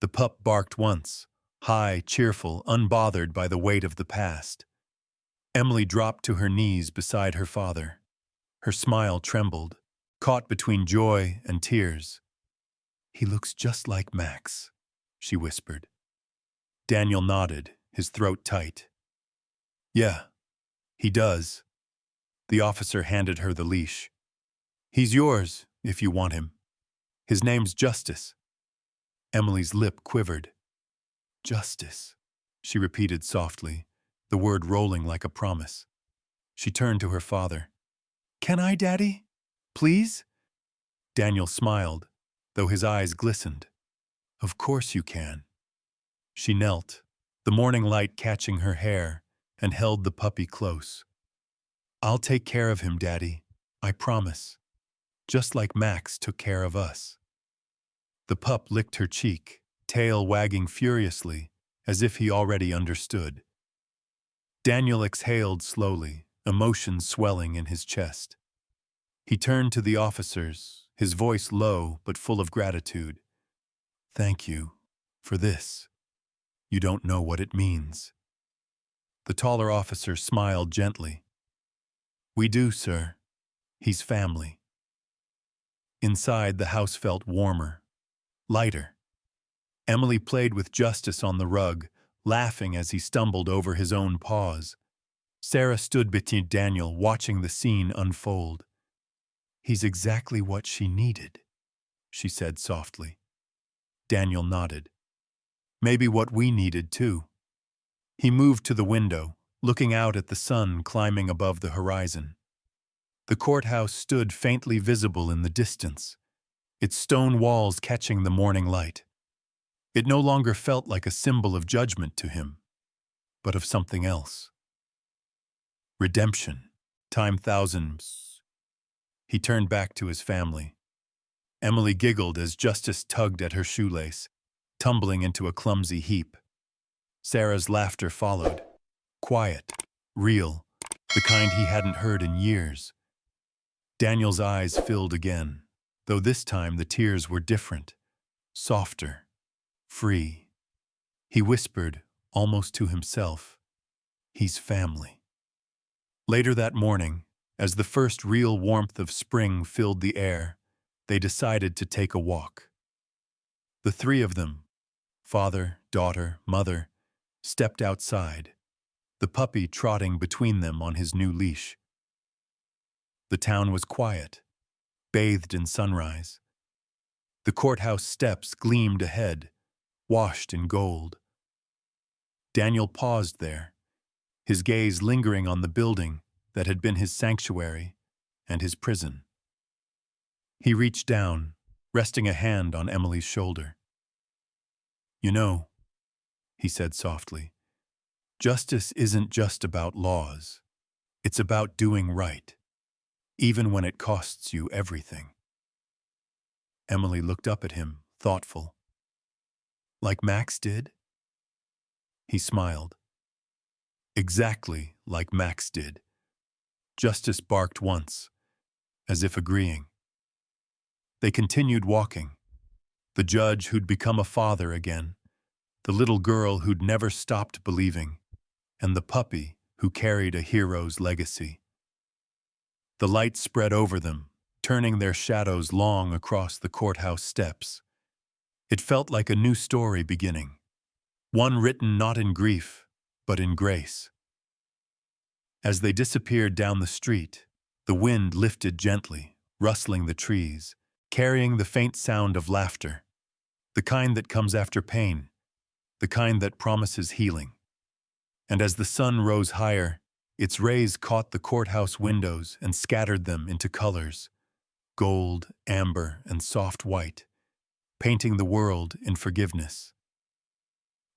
The pup barked once, high, cheerful, unbothered by the weight of the past. Emily dropped to her knees beside her father. Her smile trembled, caught between joy and tears. He looks just like Max, she whispered. Daniel nodded, his throat tight. Yeah, he does. The officer handed her the leash. He's yours, if you want him. His name's Justice. Emily's lip quivered. Justice, she repeated softly, the word rolling like a promise. She turned to her father. Can I, Daddy? Please? Daniel smiled, though his eyes glistened. Of course you can. She knelt, the morning light catching her hair, and held the puppy close. I'll take care of him, Daddy, I promise, just like Max took care of us. The pup licked her cheek, tail wagging furiously, as if he already understood. Daniel exhaled slowly, emotion swelling in his chest. He turned to the officers, his voice low but full of gratitude. Thank you for this. You don't know what it means. The taller officer smiled gently. We do, sir. He's family. Inside, the house felt warmer, lighter. Emily played with Justice on the rug, laughing as he stumbled over his own paws. Sarah stood between Daniel, watching the scene unfold. He's exactly what she needed, she said softly. Daniel nodded. Maybe what we needed, too. He moved to the window, looking out at the sun climbing above the horizon. The courthouse stood faintly visible in the distance, its stone walls catching the morning light. It no longer felt like a symbol of judgment to him, but of something else. Redemption, time thousands. He turned back to his family. Emily giggled as Justice tugged at her shoelace, tumbling into a clumsy heap. Sarah's laughter followed. Quiet, real, the kind he hadn't heard in years. Daniel's eyes filled again, though this time the tears were different, softer, free. He whispered, almost to himself, "He's family." Later that morning, as the first real warmth of spring filled the air, they decided to take a walk. The three of them, father, daughter, mother, stepped outside, the puppy trotting between them on his new leash. The town was quiet, bathed in sunrise. The courthouse steps gleamed ahead, washed in gold. Daniel paused there, his gaze lingering on the building that had been his sanctuary and his prison. He reached down, resting a hand on Emily's shoulder. "You know," he said softly, "justice isn't just about laws. It's about doing right, even when it costs you everything." Emily looked up at him, thoughtful. "Like Max did?" He smiled. "Exactly like Max did." Justice barked once, as if agreeing. They continued walking. The judge who'd become a father again, the little girl who'd never stopped believing, and the puppy who carried a hero's legacy. The light spread over them, turning their shadows long across the courthouse steps. It felt like a new story beginning, one written not in grief, but in grace. As they disappeared down the street, the wind lifted gently, rustling the trees, carrying the faint sound of laughter, the kind that comes after pain, the kind that promises healing. And as the sun rose higher, its rays caught the courthouse windows and scattered them into colors, gold, amber, and soft white, painting the world in forgiveness.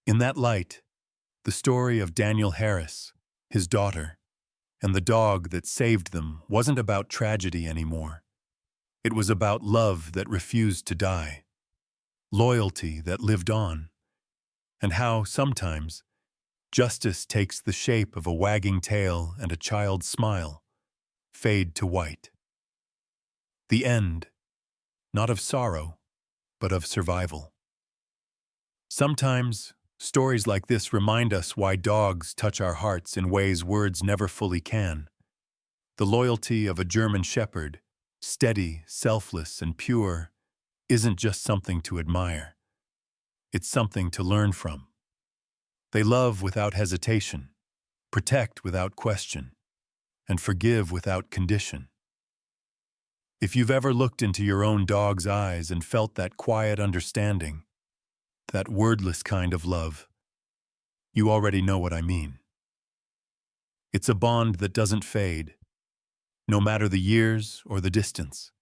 In that light, the story of Daniel Harris, his daughter, and the dog that saved them wasn't about tragedy anymore. It was about love that refused to die, loyalty that lived on, and how, sometimes, justice takes the shape of a wagging tail and a child's smile, fade to white. The end, not of sorrow, but of survival. Sometimes, stories like this remind us why dogs touch our hearts in ways words never fully can. The loyalty of a German shepherd, steady, selfless, and pure, isn't just something to admire. It's something to learn from. They love without hesitation, protect without question, and forgive without condition. If you've ever looked into your own dog's eyes and felt that quiet understanding, that wordless kind of love, you already know what I mean. It's a bond that doesn't fade, no matter the years or the distance.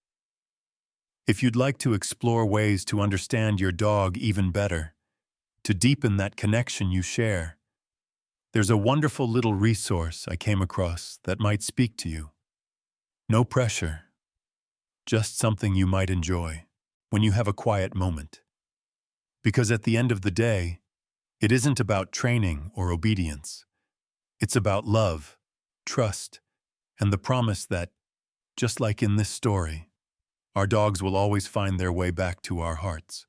If you'd like to explore ways to understand your dog even better, to deepen that connection you share, there's a wonderful little resource I came across that might speak to you. No pressure, just something you might enjoy when you have a quiet moment. Because at the end of the day, it isn't about training or obedience. It's about love, trust, and the promise that, just like in this story, our dogs will always find their way back to our hearts.